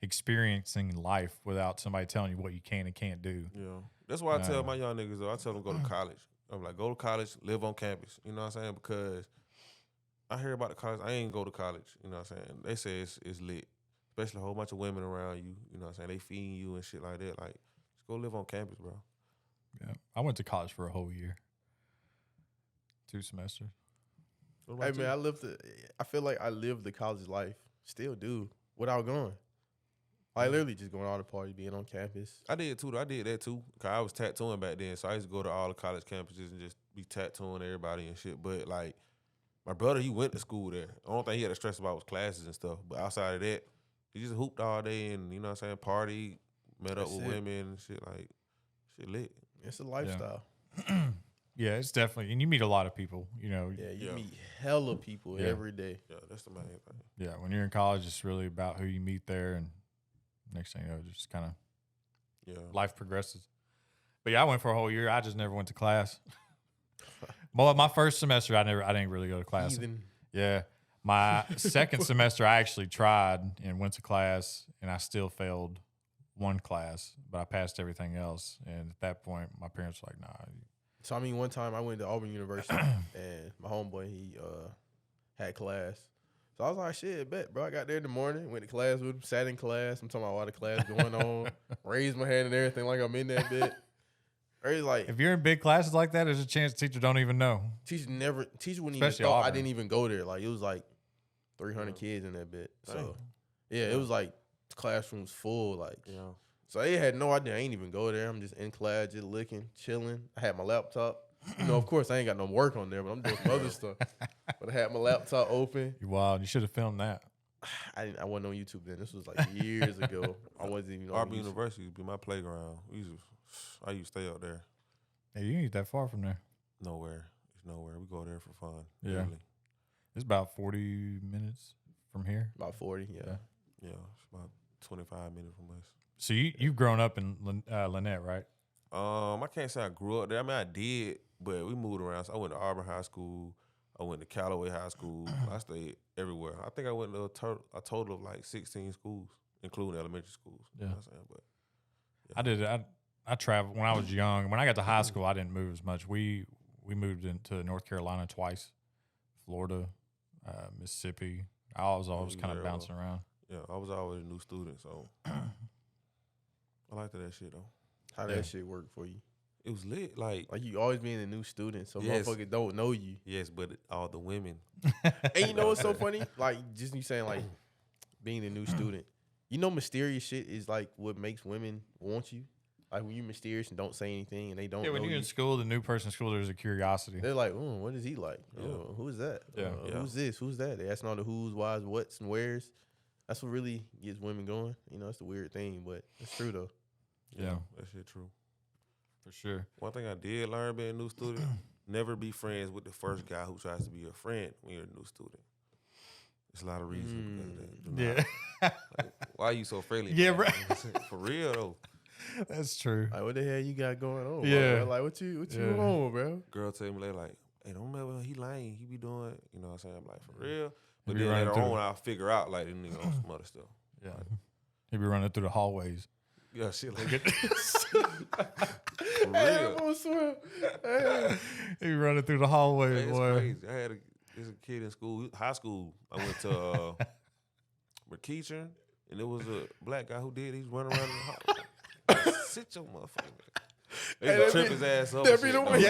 experiencing life without somebody telling you what you can and can't do. Yeah, that's why I tell my young niggas though. I tell them go to college. I'm like, go to college, live on campus. You know what I'm saying? Because I hear about the college. I ain't go to college. You know what I'm saying? They say it's lit, especially a whole bunch of women around you. You know what I'm saying? They feeding you and shit like that. Like, just go live on campus, bro. Yeah, I went to college for a whole year, 2 semesters. What Hey about man, you? I feel like I lived the college life. Still do without going. Like literally just going to all the parties, being on campus. I did too. I did that too. Cause I was tattooing back then, so I used to go to all the college campuses and just be tattooing everybody and shit. But like, my brother, he went to school there. The only thing he had to stress about was classes and stuff. But outside of that, he just hooped all day and you know what I'm saying, party, met up That's with it. women and shit. Like, shit lit. It's a lifestyle. Yeah, it's definitely, and you meet a lot of people. You know, Yeah, you Yeah. meet hella people Yeah. every day. Yeah, that's the main thing. yeah. When you're in college, it's really about who you meet there, and next thing you know, just kind of Yeah. life progresses. But yeah, I went for a whole year. I just never went to class. Well, my first semester, I didn't really go to class. Heathen. Yeah, my second semester, I actually tried and went to class, and I still failed one class, but I passed everything else. And at that point, my parents were like, "Nah." So I mean, one time I went to Auburn University and my homeboy he had class. So I was like, "Shit, bet, bro." I got there in the morning, went to class with him, sat in class. I'm talking about all the class going on, raised my hand and everything like I'm in that bit. Or he's like, If you're in big classes like that, there's a chance the teacher don't even know. teacher wouldn't even Especially thought I Auburn. didn't even go there. Like it was like 300 kids in that bit. Dang. So yeah, it was like classrooms full. Like Yeah. so they had no idea. I ain't even go there. I'm just in class, just looking, chilling. I had my laptop. You know, of course, I ain't got no work on there, but I'm doing some other stuff. But I had my laptop open. You wild. You should have filmed that. I wasn't on YouTube then. This was like years ago. I wasn't even on Auburn YouTube. University used to be my playground. I used to stay up there. Hey, you ain't that far from there. Nowhere. It's nowhere. We go there for fun. Yeah. Literally. It's about 40 minutes from here. About 40, yeah. Yeah. It's about 25 minutes from us. So you've grown up in Lynette, right? I can't say I grew up there. I mean, I did, but we moved around. So I went to Auburn High School. I went to Callaway High School. I stayed everywhere. I think I went to a total of like 16 schools, including elementary schools. Yeah. You know what I'm saying? But yeah. I did. I traveled when I was young. When I got to high school, I didn't move as much. We moved into North Carolina twice, Florida, Mississippi. I was always kind of bouncing around. Yeah, I was always a new student, so I liked that shit though. How that shit work for you? It was lit, like you always being a new student, so yes. motherfuckers don't know you. Yes, but all the women. And you know what's so funny? Like just you saying like being a new student. You know, mysterious shit is like what makes women want you. Like when you're mysterious and don't say anything and they don't. Yeah, when know you're you. in school, the new person in school, there's a curiosity. They're like, what is he like? Yeah. Who is that? Yeah. Who's this? Who's that? They asking all the who's, whys, whats, and wheres. That's what really gets women going. You know, it's the weird thing, but it's true though. Yeah, that shit true. For sure. One thing I did learn being a new student, never be friends with the first guy who tries to be your friend when you're a new student. There's a lot of reasons because of that. Like, why are you so friendly? Yeah, right. For real though. That's true. Like, what the hell you got going on? Yeah. Bro? Like, what you on, bro? Girl tell me like, hey, don't remember he lying. He be doing, you know what I'm saying? I'm like, for real? But be then running later through on, I'll figure out like, this nigga on some other stuff. Yeah. He'd be running through the hallways. Yeah, shit like that. For real. Hey. He'd be running through the hallways, It's boy. crazy. There's a kid in school, high school. I went to McKeachern, and there was a black guy who did. He's running around in the hall. Sit your motherfucker. They used to trip his ass up. That be the one.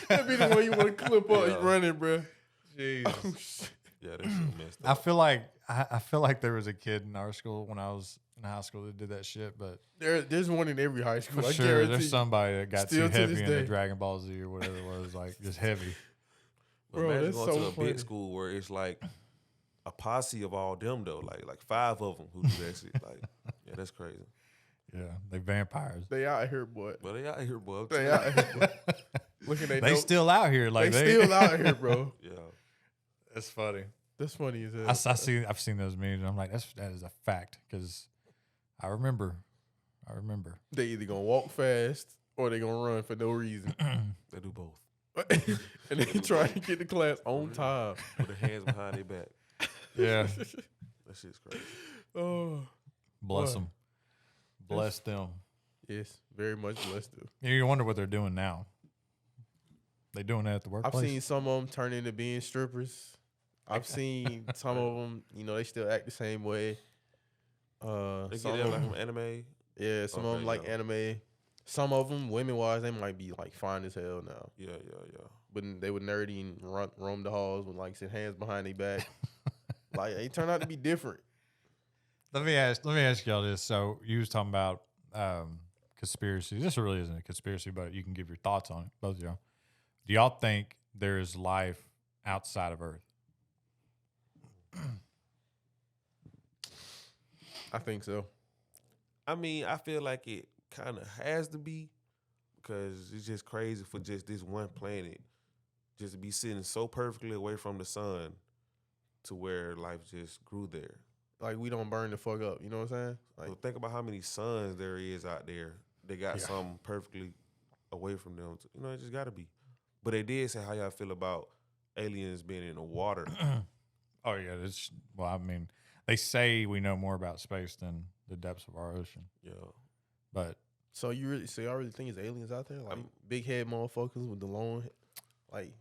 That be the one you want to clip up. Yeah. You running, bro. Jesus. Yeah, that shit messed I up. feel like there was a kid in our school when I was in high school that did that shit, but There's one in every high school. for I sure guarantee. there's somebody that got Still too to heavy this into day. Dragon Ball Z or whatever it was, like just heavy. But Bro, imagine that's going so to a funny. big school where it's like a posse of all them though, like 5 of them who do that shit. Like, yeah, that's crazy. Yeah, they vampires. They out here, boy. But they out here, boy. They out here, boy. Look at They still out here, like they still out here, bro. Yeah. That's funny. That's funny as hell. I've seen those memes. And I'm like, that is a fact because I remember. They either gonna walk fast or they gonna run for no reason. They do both. And they try to get to class on time. With their hands behind their back. Yeah, That shit's crazy. Oh, bless Boy. them, bless them. yes, very much blessed them. You wonder what they're doing now. They doing that at the I've workplace. seen some of them turn into being strippers. I've seen some of them, they still act the same way. They Some get that of like 'em- from anime. yeah, some of Okay, them like yeah. anime. Some of them, women wise, they might be like fine as hell now. Yeah. But they would nerdy and roam the halls with like their hands behind their back. Like they turn out to be different. Let me ask y'all this. So you was talking about conspiracy. This really isn't a conspiracy, but you can give your thoughts on it, both of y'all. Do y'all think there is life outside of Earth? I think so. I mean, I feel like it kind of has to be because it's just crazy for just this one planet just to be sitting so perfectly away from the sun to where life just grew there. Like we don't burn the fuck up. You know what I'm saying? Like So think about how many suns there is out there. They got something perfectly away from them. It just got to be. But they did say how y'all feel about aliens being in the water. Oh yeah, I mean, they say we know more about space than the depths of our ocean. Yeah. y'all But really think it's aliens out there? Like big head motherfuckers with the long, like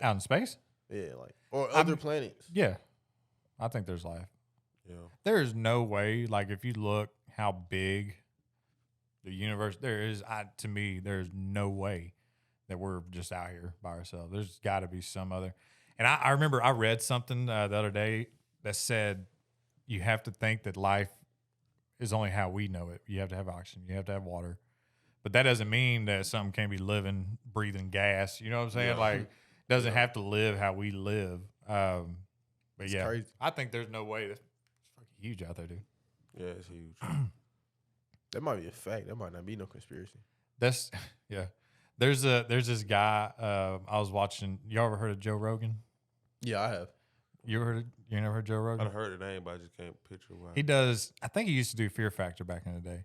out in space, yeah, like or other planets. yeah, I think there's life. Yeah. There is no way. Like if you look how big the universe, to me, there's no way that we're just out here by ourselves. There's got to be some other. And I remember I read something the other day that said you have to think that life is only how we know it. You have to have oxygen. You have to have water. But that doesn't mean that something can't be living, breathing gas. You know what I'm saying? Yeah. Like, doesn't have to live how we live. But It's yeah, crazy. I think there's no way. It's fucking huge out there, dude. Yeah, it's huge. That might be a fact. That might not be no conspiracy. That's yeah. There's this guy I was watching. Y'all ever heard of Joe Rogan? Yeah, I have. You never heard Joe Rogan? I heard the name, but I just can't picture why. He does. I think he used to do Fear Factor back in the day.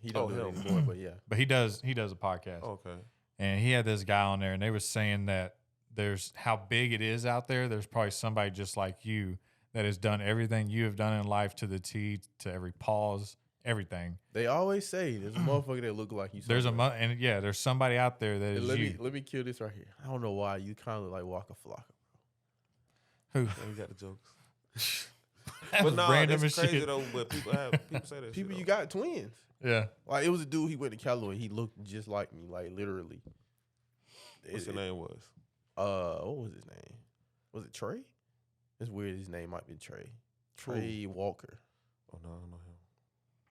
He don't do it anymore, but yeah. But he does a podcast. Okay. And he had this guy on there, and they were saying that there's how big it is out there. There's probably somebody just like you that has done everything you have done in life to the T, to every pause, everything. They always say there's a motherfucker that look like you. There's there's somebody out there that is you. Let me kill this right here. I don't know why you kind of look like Waka Flocka. Who? You got the jokes. That But was no, random that's as crazy shit. though. But people say that. People, shit, you got twins. Yeah. Like it was a dude. He went to Callaway. He looked just like me. Like literally. What's your name was? What was his name? Was it Trey? It's weird. His name might be Trey. Trey Walker. Oh no, I don't know him.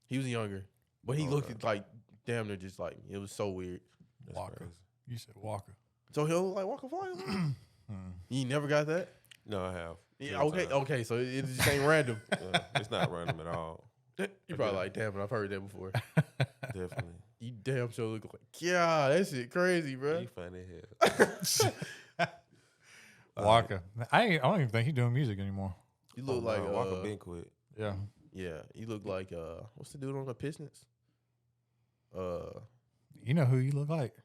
He was younger, but he looked like damn near just like me. It was so weird. That's Walker. crazy. You said Walker. So he look like Walker Flocka. You never got that? No, I have. Yeah. Okay. So it just ain't random. It's not random at all. You probably like, damn it, I've heard that before. Definitely. You damn sure look like, yeah, that shit crazy, bro. You funny as hell. Walker. I don't even think he's doing music anymore. You look like Walker been quit. Yeah. Yeah, you look like what's the dude on the Pistons? You know who you look like?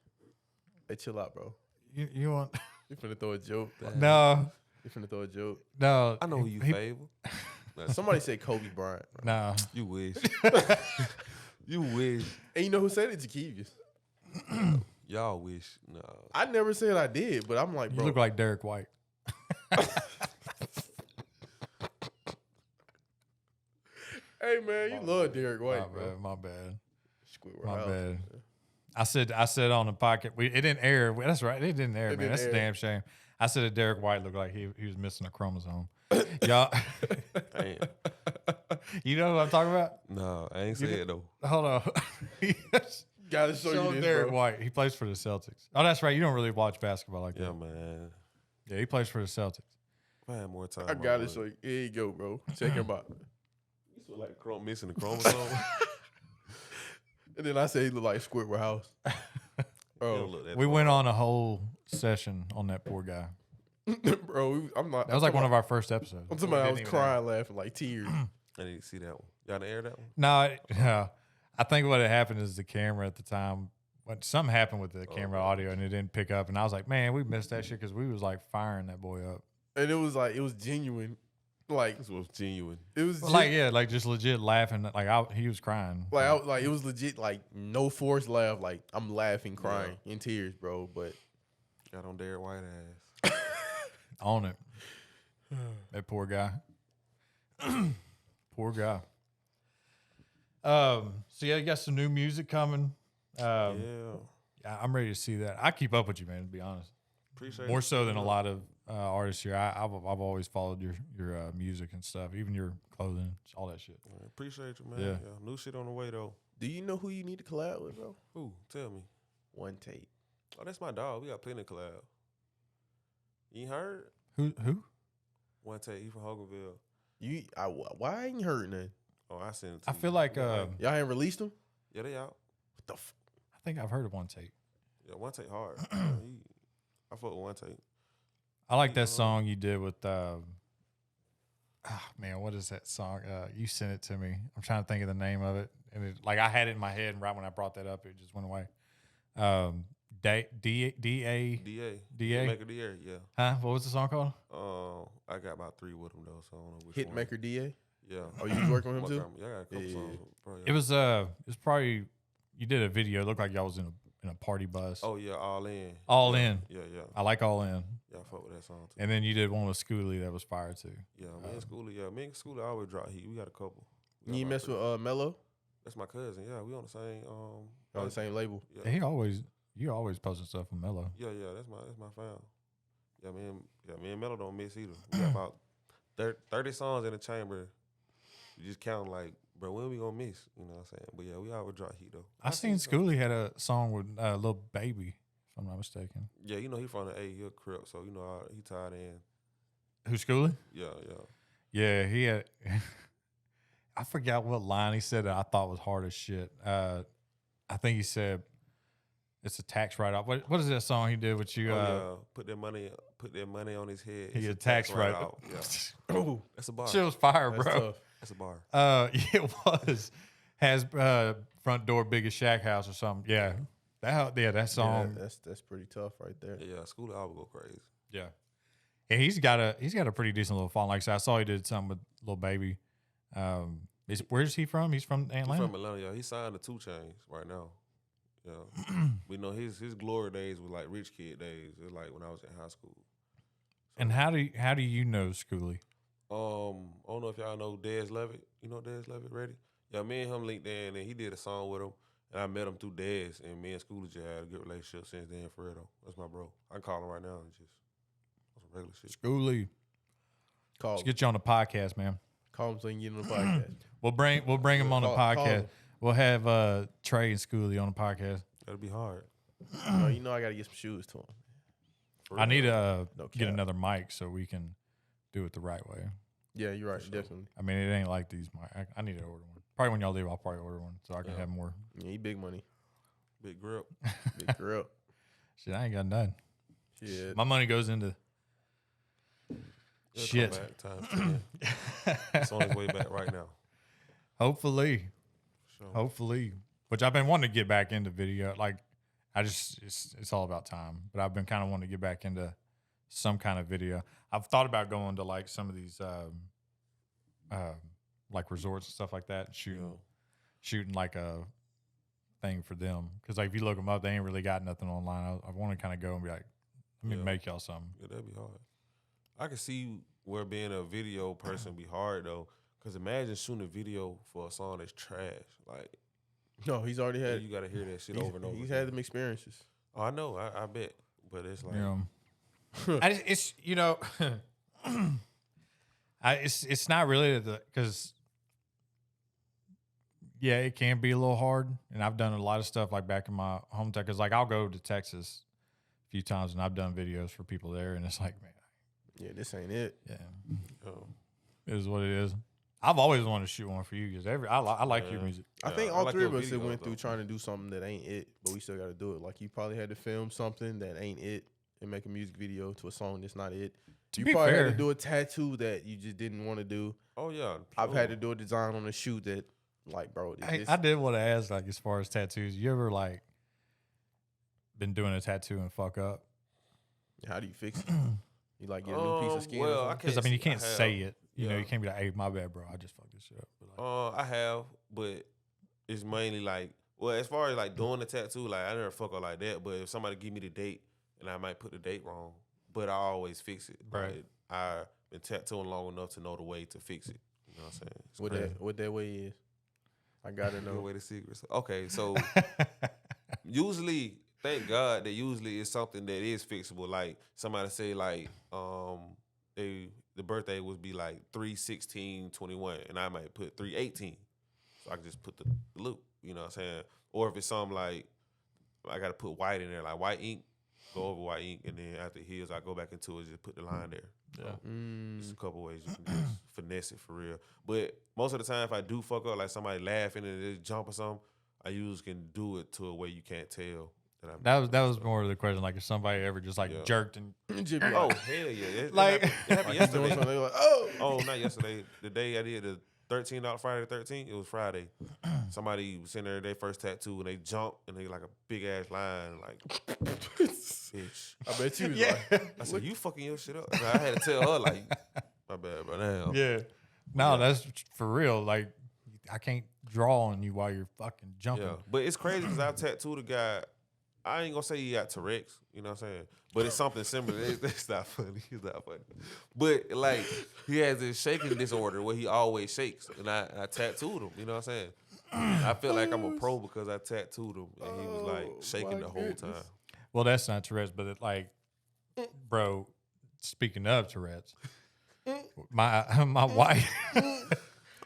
Hey, chill out, bro. You want? You finna throw a joke? No. You finna throw a joke? No. I know who you favor. Somebody said Kobe Bryant. Bro. No. You wish. You wish. And you know who said it? Jakevious. Y'all wish. No. I never said I did, but I'm like, You bro. look like Derek White. Hey man, you love Derek White, bro. My bad. Squidward My House. bad. I said on the podcast. It didn't air. That's right. It didn't air, It man. didn't That's air. a damn shame. I said that Derek White looked like he was missing a chromosome. Y'all, Damn. you know what I'm talking about? No, I ain't say it though. Hold on. Gotta show you this, Derek bro. White. He plays for the Celtics. Oh, that's right. You don't really watch basketball like Yeah, that. man. Yeah, he plays for the Celtics. If I had more time. I gotta show you. Here you go, bro. Check him out. You look like missing the chromosome. And then I say he look like Squidward House. Bro, We went on a whole session on that poor guy. Bro, I'm not. That was like one of our first episodes. I'm talking about I was crying, laughing, like tears. I didn't see that one. Y'all didn't air that one? No, I think what had happened is the camera at the time, something happened with the camera audio and it didn't pick up. And I was like, man, we missed that shit because we was like firing that boy up. And it was like, it was genuine. Like, This was genuine. it was Like just legit laughing. He was crying. it was legit, like no forced laugh. Like I'm laughing, crying, in tears, bro. But Got on Derek White ass. On it. That poor guy. Poor guy. So yeah, you got some new music coming. Yeah. I'm ready to see that. I keep up with you, man, to be honest. Appreciate More it. so than a lot of artists here. I've always followed your music and stuff, even your clothing, all that shit. Man, appreciate you, man. Yeah. Yeah. New shit on the way though. do you know who you need to collab with, bro? Who? Tell me. One Tate. Oh, that's my dog. We got plenty of collab. You ain't heard? Who? One take. He from Hoganville. Why ain't heard nothing? Oh, I sent it to I you. feel like Y'all ain't released them? Yeah, they out. What the? I think I've heard of One Take. Yeah, one take hard. I fuck with one take. I like that song you did with man, what is that song? You sent it to me. I'm trying to think of the name of it. And it, like I had it in my head, and right when I brought that up, it just went away. D-A? DA. Maker DA, yeah. Huh? What was the song called? I got about 3 with him though, so I don't know which one. Hitmaker DA? Yeah. Oh, you was working with him too? Yeah, I got a couple Yeah. songs. Bro, yeah. It was probably you did a video. It looked like y'all was in a party bus. Oh yeah, All In. All yeah. In. Yeah, yeah. I like All In. Yeah, I fuck with that song too. And then you did one with Schoolie that was fire too. Yeah, me and Schoolie always drop heat. We got a couple. We got You about mess 3. with Mello? That's my cousin. Yeah, we on the same On the same label? Yeah. You always posting stuff from Mello. Yeah, that's my fam. Yeah, me and Mello don't miss either. We got about 30 songs in the chamber. You just count like, bro, when we gonna miss? You know what I'm saying? But yeah, we always drop heat though. I seen Schoolie had a song with Lil Baby, if I'm not mistaken. Yeah, you know he from the A, he a Crip, so you know he tied in. Who, Schoolie? Yeah. Yeah, he had. I forgot what line he said that I thought was hard as shit. I think he said, It's a tax write-off. What is that song he did with you? Put their money on his head. He It's a tax write-off. write-off. Yeah. Oh, That's a bar. Shit was fire, that's bro. tough. That's a bar. It was. Has front door biggest shack house or something. Yeah. That song. Yeah, that's pretty tough right there. Yeah, School of Album go crazy. Yeah. And he's got a pretty decent little following. Like I said, I saw he did something with Lil Baby. Where's he from? He's from Atlanta. He's from Atlanta, yeah. He signed to 2 Chainz right now. Yeah. We know his glory days were like rich kid days. It was like when I was in high school. So, And how do you know Schoolie? I don't know if y'all know Dez Levitt. You know Dez Levitt, ready? Yeah, me and him linked in, and he did a song with him. And I met him through Dez, and me and Schoolie just had a good relationship since then. For real though, that's my bro. I can call him right now and just on some regular shit. Schoolie. Let's get you on the podcast, man. Call him so you can get on the podcast. We'll bring him on the Call podcast. him. We'll have Trey and Schoolie on the podcast. That'll be hard. You know I got to get some shoes to him. For I real. need to No get cap. another mic so we can do it the right way. Yeah, you're right. sure. Definitely. I mean, it ain't like these mic. I need to order one. Probably when y'all leave, I'll probably order one so I can Yeah. have more. Yeah, he big money. Big grip. Big girl. Shit, I ain't got none. Shit. My money goes into It'll shit. come back times 10. It's on its way back right now. Hopefully. So, Hopefully. Which I've been wanting to get back into video. Like, it's all about time. But I've been kind of wanting to get back into some kind of video. I've thought about going to like some of these like resorts and stuff like that, and shooting like a thing for them. Because like if you look them up, they ain't really got nothing online. I want to kind of go and be like, let me make y'all something. Yeah, that'd be hard. I can see where being a video person be hard though. Cause imagine shooting a video for a song that's trash. Like, No, he's already had. you gotta hear that shit he's, over and over. He's again. had them experiences. Oh, I know. I bet. But it's like, It's you know, it's not really because yeah, it can be a little hard, and I've done a lot of stuff like back in my hometown. Because like I'll go to Texas a few times, and I've done videos for people there, and it's like, man, Yeah, this ain't it. yeah, oh, it is what it is. I've always wanted to shoot one for you because I like your Yeah. music. I Yeah, think I all like three your of us that videos, went through though. trying to do something that ain't it, but we still got to do it. Like you probably had to film something that ain't it and make a music video to a song that's not it. To You be probably fair, had to do a tattoo that you just didn't want to do. oh yeah. I've had to do a design on a shoe that, like, bro, I did want to ask, like, as far as tattoos, you ever like been doing a tattoo and fuck up? how do you fix it? You like get a new piece of skin? or Well, I something? Because I mean, you can't I have. say it. You know, Yeah. you can't be like, "Hey, my bad, bro. I just fucked this shit up." But like, I have, but it's mainly like, well, as far as like doing the tattoo, like I never fuck up like that. But if somebody give me the date, and I might put the date wrong, but I always fix it. Right. Like, I've been tattooing long enough to know the way to fix it. You know what I'm saying? It's what crazy. that way is. I gotta The know. way the secrets. Okay, so usually, thank God that usually it's something that is fixable. Like somebody say like the birthday would be like 3/16/21, and I might put 3/18, so I can just put the loop. You know what I'm saying? Or if it's something like I got to put white in there, like white ink, go over white ink, and then after it heals, I go back into it, just put the line there. yeah. There's a couple ways you can just finesse it for real. But most of the time, if I do fuck up, like somebody laughing and they jump or something, I usually can do it to a way you can't tell. That was more of the question. Like, if somebody ever just like Yeah. jerked and Just be Oh like, hell yeah! It Like- happened, it happened like you doing yesterday. something, they like, oh, Oh, not yesterday. The day I did the $13 Friday the 13th, it was Friday. Somebody was in there, their first tattoo, and they jumped, and they like a big ass line, like, bitch. I bet you was Yeah. like, I said, you fucking your shit up. And I had to tell her, like, my bad, bro. Damn. yeah, no, Yeah. that's for real. Like, I can't draw on you while you're fucking jumping. Yeah. But it's crazy because I've tattooed a guy. I ain't gonna say he got Tourette's, you know what I'm saying? But it's something similar. It's not funny. It's not funny. But like he has this shaking disorder where he always shakes. And I tattooed him, you know what I'm saying? I feel like I'm a pro because I tattooed him and he was like shaking the whole time. Well, that's not Tourette's, but it, like, bro. Speaking of Tourette's, my wife.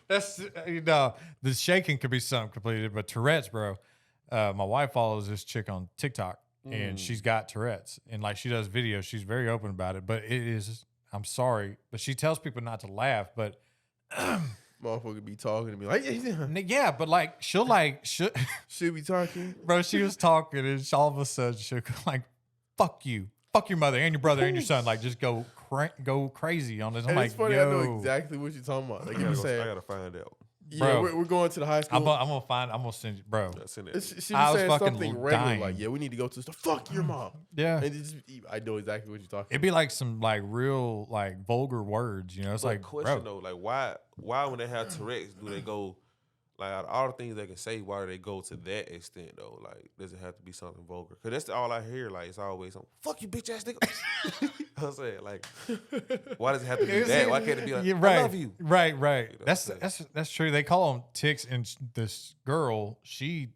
That's you know the shaking could be something completely, but Tourette's, bro. My wife follows this chick on TikTok, and she's got Tourette's, and like she does videos. She's very open about it, but it is. I'm sorry, but she tells people not to laugh. But my Motherfucker be talking and be like, Yeah, but like she'll should be talking. bro. She was talking and all of a sudden she'll go like, "Fuck you, fuck your mother and your brother and your son." Like just go crazy on this. I'm And like, it's funny, yo, I know exactly what you're talking about. Like you were I saying, gotta find out. yeah, Bro. we're going to the high school. I'm gonna send you, bro. Yeah, send it. She I was was saying fucking something regular, dying. like, yeah, we need to go to the store. Fuck your mom. Yeah, And I know exactly what you're talking it'd be like some like real like vulgar words. You know, it's But like, question bro, though, like why when they have Tourette's do they go like out of all the things they can say, why do they go to that extent though? Like, does it have to be something vulgar? Because that's all I hear. Like, it's always something. Fuck you, bitch ass nigga. I'm saying, like, why does it have to be that? Why can't it be like, yeah, right, I love you? Right. You know, That's true. They call them ticks, and this girl, she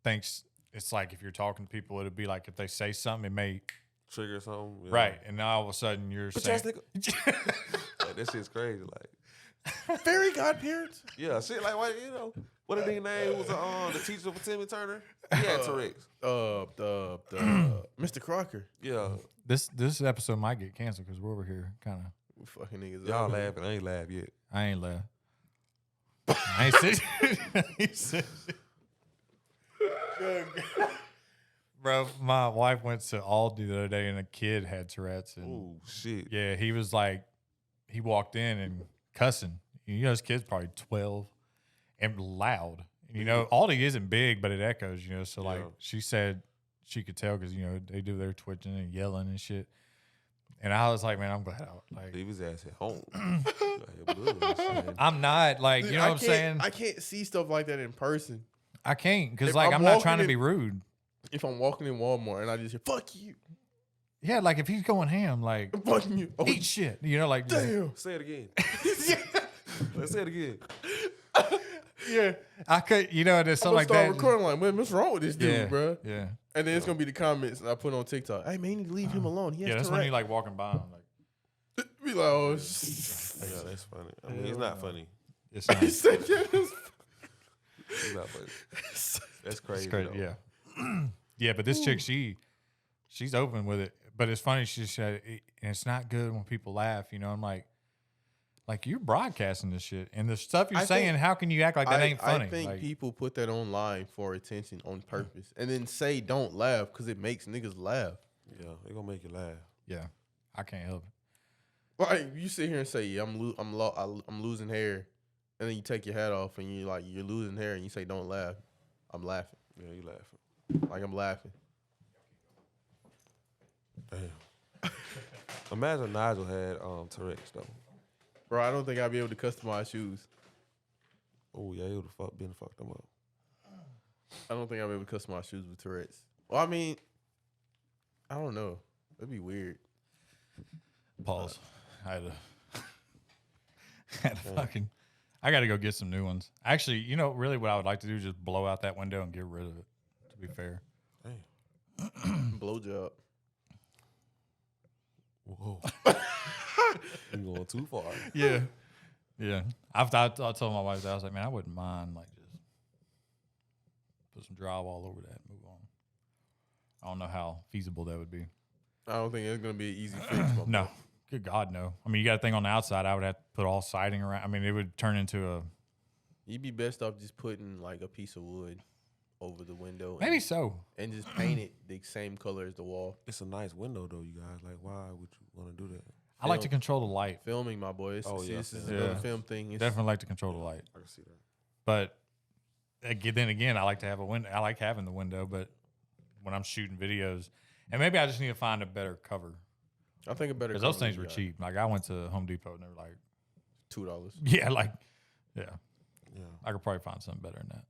thinks it's like if you're talking to people, it'd be like if they say something, it may Trigger something. You know? right, and now all of a sudden you're Bitch saying, ass nigga. Like, that shit's crazy. Like, fairy godparents. yeah, shit like what you know. What a nigga name was the teacher for Timmy Turner? He had Tourette's. The Mr. Crocker. Yeah. this episode might get canceled because we're over here kind of. We fucking niggas. Y'all up. laughing. I ain't laugh yet. I ain't laugh. I ain't said. I ain't said shit. Bro, my wife went to Aldi the other day and a kid had Tourette's. And Oh shit. yeah, he was like, he walked in and cussing. You know, his kid's probably 12 and loud. And, you know, Aldi isn't big, but it echoes, you know. So, like, Yeah. she said she could tell because, you know, they do their twitching and yelling and shit. And I was like, man, I'm glad. Leave his ass at home. Out here bullshit. I'm not, like, Dude, you know what I'm saying? I can't see stuff like that in person. I can't because, If like, I'm I'm not walking trying to in- be rude. If I'm walking in Walmart and I just hear, fuck you, Yeah, like, if he's going ham, like, I'm fucking you. Oh, eat shit. You know, like, damn. Say it again. Let's say it again. Yeah. I could, you know, there's I'm something gonna like start that. recording like, man, what's wrong with this dude, Yeah, bro? yeah. And then it's gonna be the comments I put on TikTok. Hey man, you need to leave him alone. He has Yeah, that's when Tourette. you like walking by him. Like, Be like, oh, Yeah, that's funny. I mean, it's not funny. it's not. he said, yeah, that's- It's not funny. That's crazy. It's great, though. yeah. Yeah, but this chick, she's open with it. But it's funny, she said, and it's not good when people laugh, you know. I'm like you're broadcasting this shit. And the stuff you're I saying, think- how can you act like that ain't funny? I think Like, people put that online for attention on purpose, and then say don't laugh because it makes niggas laugh. Yeah, they gonna make you laugh. yeah, I can't help it. Like you sit here and say, yeah, I'm losing hair, and then you take your hat off and you're losing hair, and you say don't laugh. I'm laughing. Yeah, you laughing. Like I'm laughing. Damn. Imagine Nigel had Tourette's though. Bro, I don't think I'd be able to customize shoes. Oh yeah, he would have been fucked them up. I don't think I'd be able to customize shoes with Tourette's. Well, I mean, I don't know. That'd be weird. Pause. I had to fucking. I got to go get some new ones. Actually, you know, really, what I would like to do is just blow out that window and get rid of it. To be fair. Damn. Blowjob. Whoa. You going too far. Yeah, yeah. I told my wife that I was like, man, I wouldn't mind like just put some drywall over that and move on. I don't know how feasible that would be. I don't think it's gonna be an easy fix. my No, boy. good God, no. I mean, you got a thing on the outside. I would have to put all siding around. I mean, it would turn into a You'd be best off just putting like a piece of wood over the window. maybe so. And just paint it the same color as the wall. It's a nice window though, you guys. Like, why would you want to do that? I like to control the light. Filming, my boy. This is yeah. another film thing. It's, Definitely like to control the light. I can see that. But then again, I like to have a window. I like having the window, but when I'm shooting videos, and maybe I just need to find a better cover I think a better because those cover things would were be cheap. Like I went to Home Depot and they were like, $2. yeah, like, yeah, Yeah. I could probably find something better than that.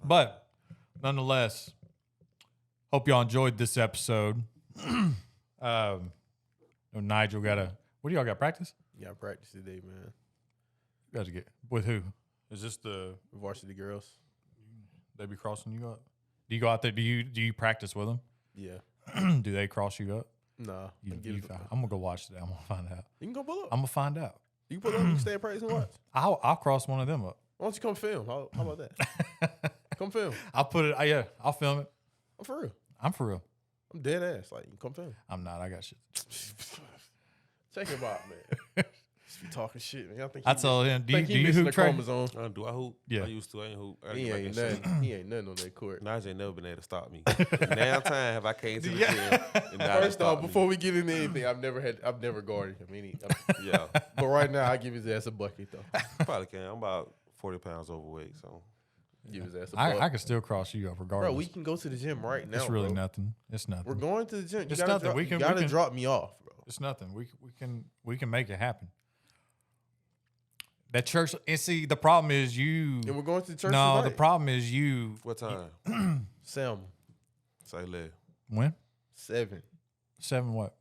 But nonetheless, hope y'all enjoyed this episode. Nigel what do y'all got, practice? Yeah, I practice today, man. You got to get with who? Is this the Varsity girls. they be crossing you up? Do you go out there? Do you practice with them? Yeah. Do they cross you up? Nah. I'm gonna go watch today. I'm gonna find out. You can go pull up. I'm gonna find out. You can pull up. You can stay in practice and watch. I'll cross one of them up. Why don't you come film? How about that? Come film. I'll put it. Yeah, I'll film it. I'm for real. I'm for real. I'm dead ass. Like, come film. I'm not. I got shit. Check him out, man. talking shit, man. I told him, do you hoop, Trey? Do I hoop? Yeah. I used to. I ain't hoop. He ain't nothing. He ain't nothing on that court. Najee ain't never been able to stop me. Now time have I came to the gym. And First off, before we get into anything, I've never guarded him. Yeah. But right now, I give his ass a bucket though. Probably can. I'm about 40 pounds overweight, so give his ass a bucket. I can still cross you up regardless. Bro, we can go to the gym right now. It's really bro. nothing. It's nothing. We're going to the gym. It's nothing. You gotta drop me off, bro. It's nothing. We can make it happen. That church, and see, the problem is you. And we're going to the church No, tonight. the problem is you. what time? Sam. Say less. When? 7. 7 what?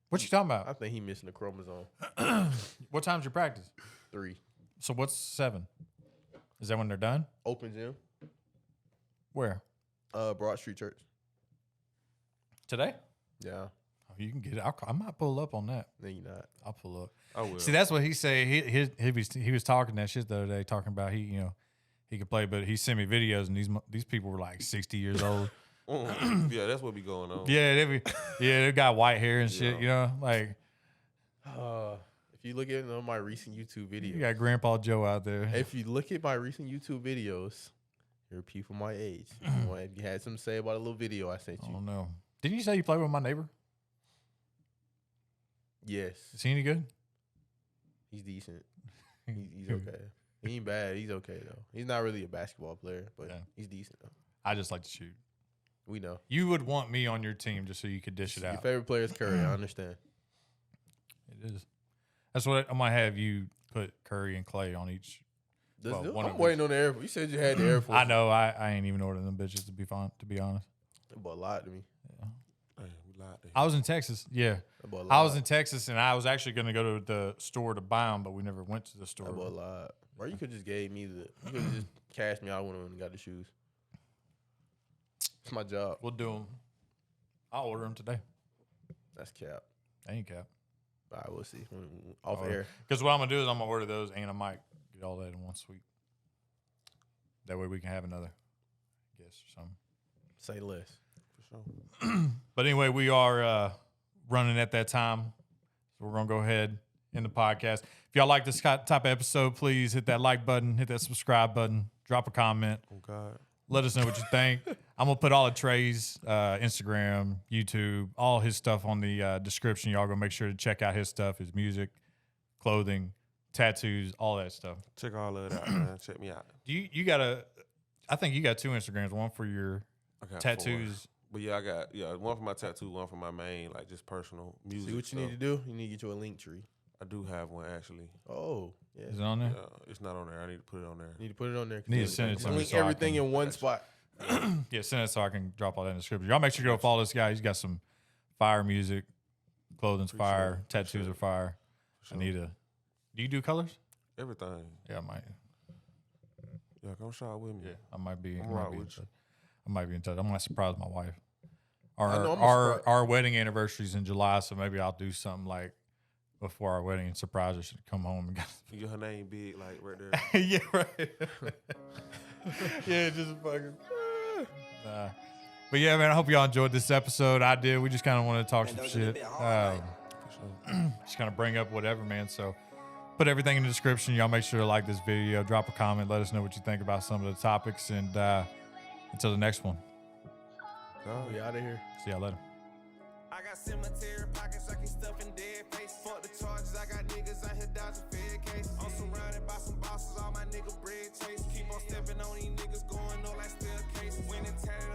What you talking I about? think he missing a chromosome. What time's your practice? 3. So what's 7? Is that when they're done? Open gym. Where? Broad Street Church. Today? Yeah. Oh, you can get it. I might pull up on that. No, you're not. I'll pull up. I will. See, that's what he said. He was talking that shit the other day, talking about he could play, but he sent me videos and these people were like 60 years old. Yeah, that's what be going on. Yeah, they got white hair and shit. Yeah. You know, like If you look at my recent YouTube videos, you got Grandpa Joe out there. if you look at my recent YouTube videos, you're people my age. If you had something to say about a little video I sent I you, don't know. Didn't you say you play with my neighbor? yes, Is he any good? he's decent. He's okay. He ain't bad. He's okay though. He's not really a basketball player, but Yeah. he's decent though. I just like to shoot. We know. You would want me on your team just so you could dish it Your out. favorite player is Curry. I understand. It is. That's what I might have you put Curry and Clay on each. Let's do it. one I'm of waiting on the Air Force. You said you had the Air Force. I know. I ain't even ordering them bitches to be honest. That boy lied to me. Damn, we lied to him. I was in Texas. Yeah. That boy lied. I was in Texas and I was actually going to go to the store to buy them, but we never went to the store. That boy lied. Bro, you could just gave me You could just cashed me out when I got the shoes. It's my job. We'll do them. I'll order them today. That's cap. They ain't cap. All right, we'll see. Off air. Because what I'm going to do is I'm going to order those and I might get all that in one sweep. That way we can have another guest or something. Say less. For sure. But anyway, we are running at that time. So we're going to go ahead in the podcast. If y'all like this type of episode, please hit that like button, hit that subscribe button, drop a comment. Oh, God. Let us know what you think. I'm going to put all of Trey's Instagram, YouTube, all his stuff on the description. Y'all going to make sure to check out his stuff, his music, clothing, tattoos, all that stuff. Check all of that out, man. Check me out. You got I think you got 2 Instagrams, one for your I got tattoos. 4. But yeah, I got one for my tattoo, one for my main, like just personal music. See what you need to do? You need to get you a link tree. I do have one actually. Oh, yeah. Is it on there? Yeah, it's not on there. I need to put it on there. You need to put it on there. Need to send it to me Link so I everything can- in one spot. Yeah, send it so I can drop all that in the description. Y'all make sure you go follow this guy. He's got some fire music, clothing's fire, tattoos are fire. Sure. I need a. Do you do colors? Everything. Yeah, I might. Yeah, come shop with me. Yeah, I might be. I'm I might right be in with you. touch. I might be in touch. I'm gonna surprise my wife. I know, I'm Our wedding anniversary's in July, so maybe I'll do something like before our wedding and surprise her. She'll come home and You get her name big, like right there. yeah, right. Yeah, just fucking. But yeah, man, I hope y'all enjoyed this episode. I did. We just kind of wanted to talk some shit. Just kind of bring up whatever, man. So put everything in the description. Y'all make sure to like this video, drop a comment, let us know what you think about some of the topics. And until the next one, We out of here. see y'all later. I got cemetery pockets, I keep stuffing dead face. Fuck the charges, I got niggas out here dodging fed case. I'm surrounded by some bosses, all my nigga bread chase. Keep on stepping on these niggas, going on like staircase. Winning time.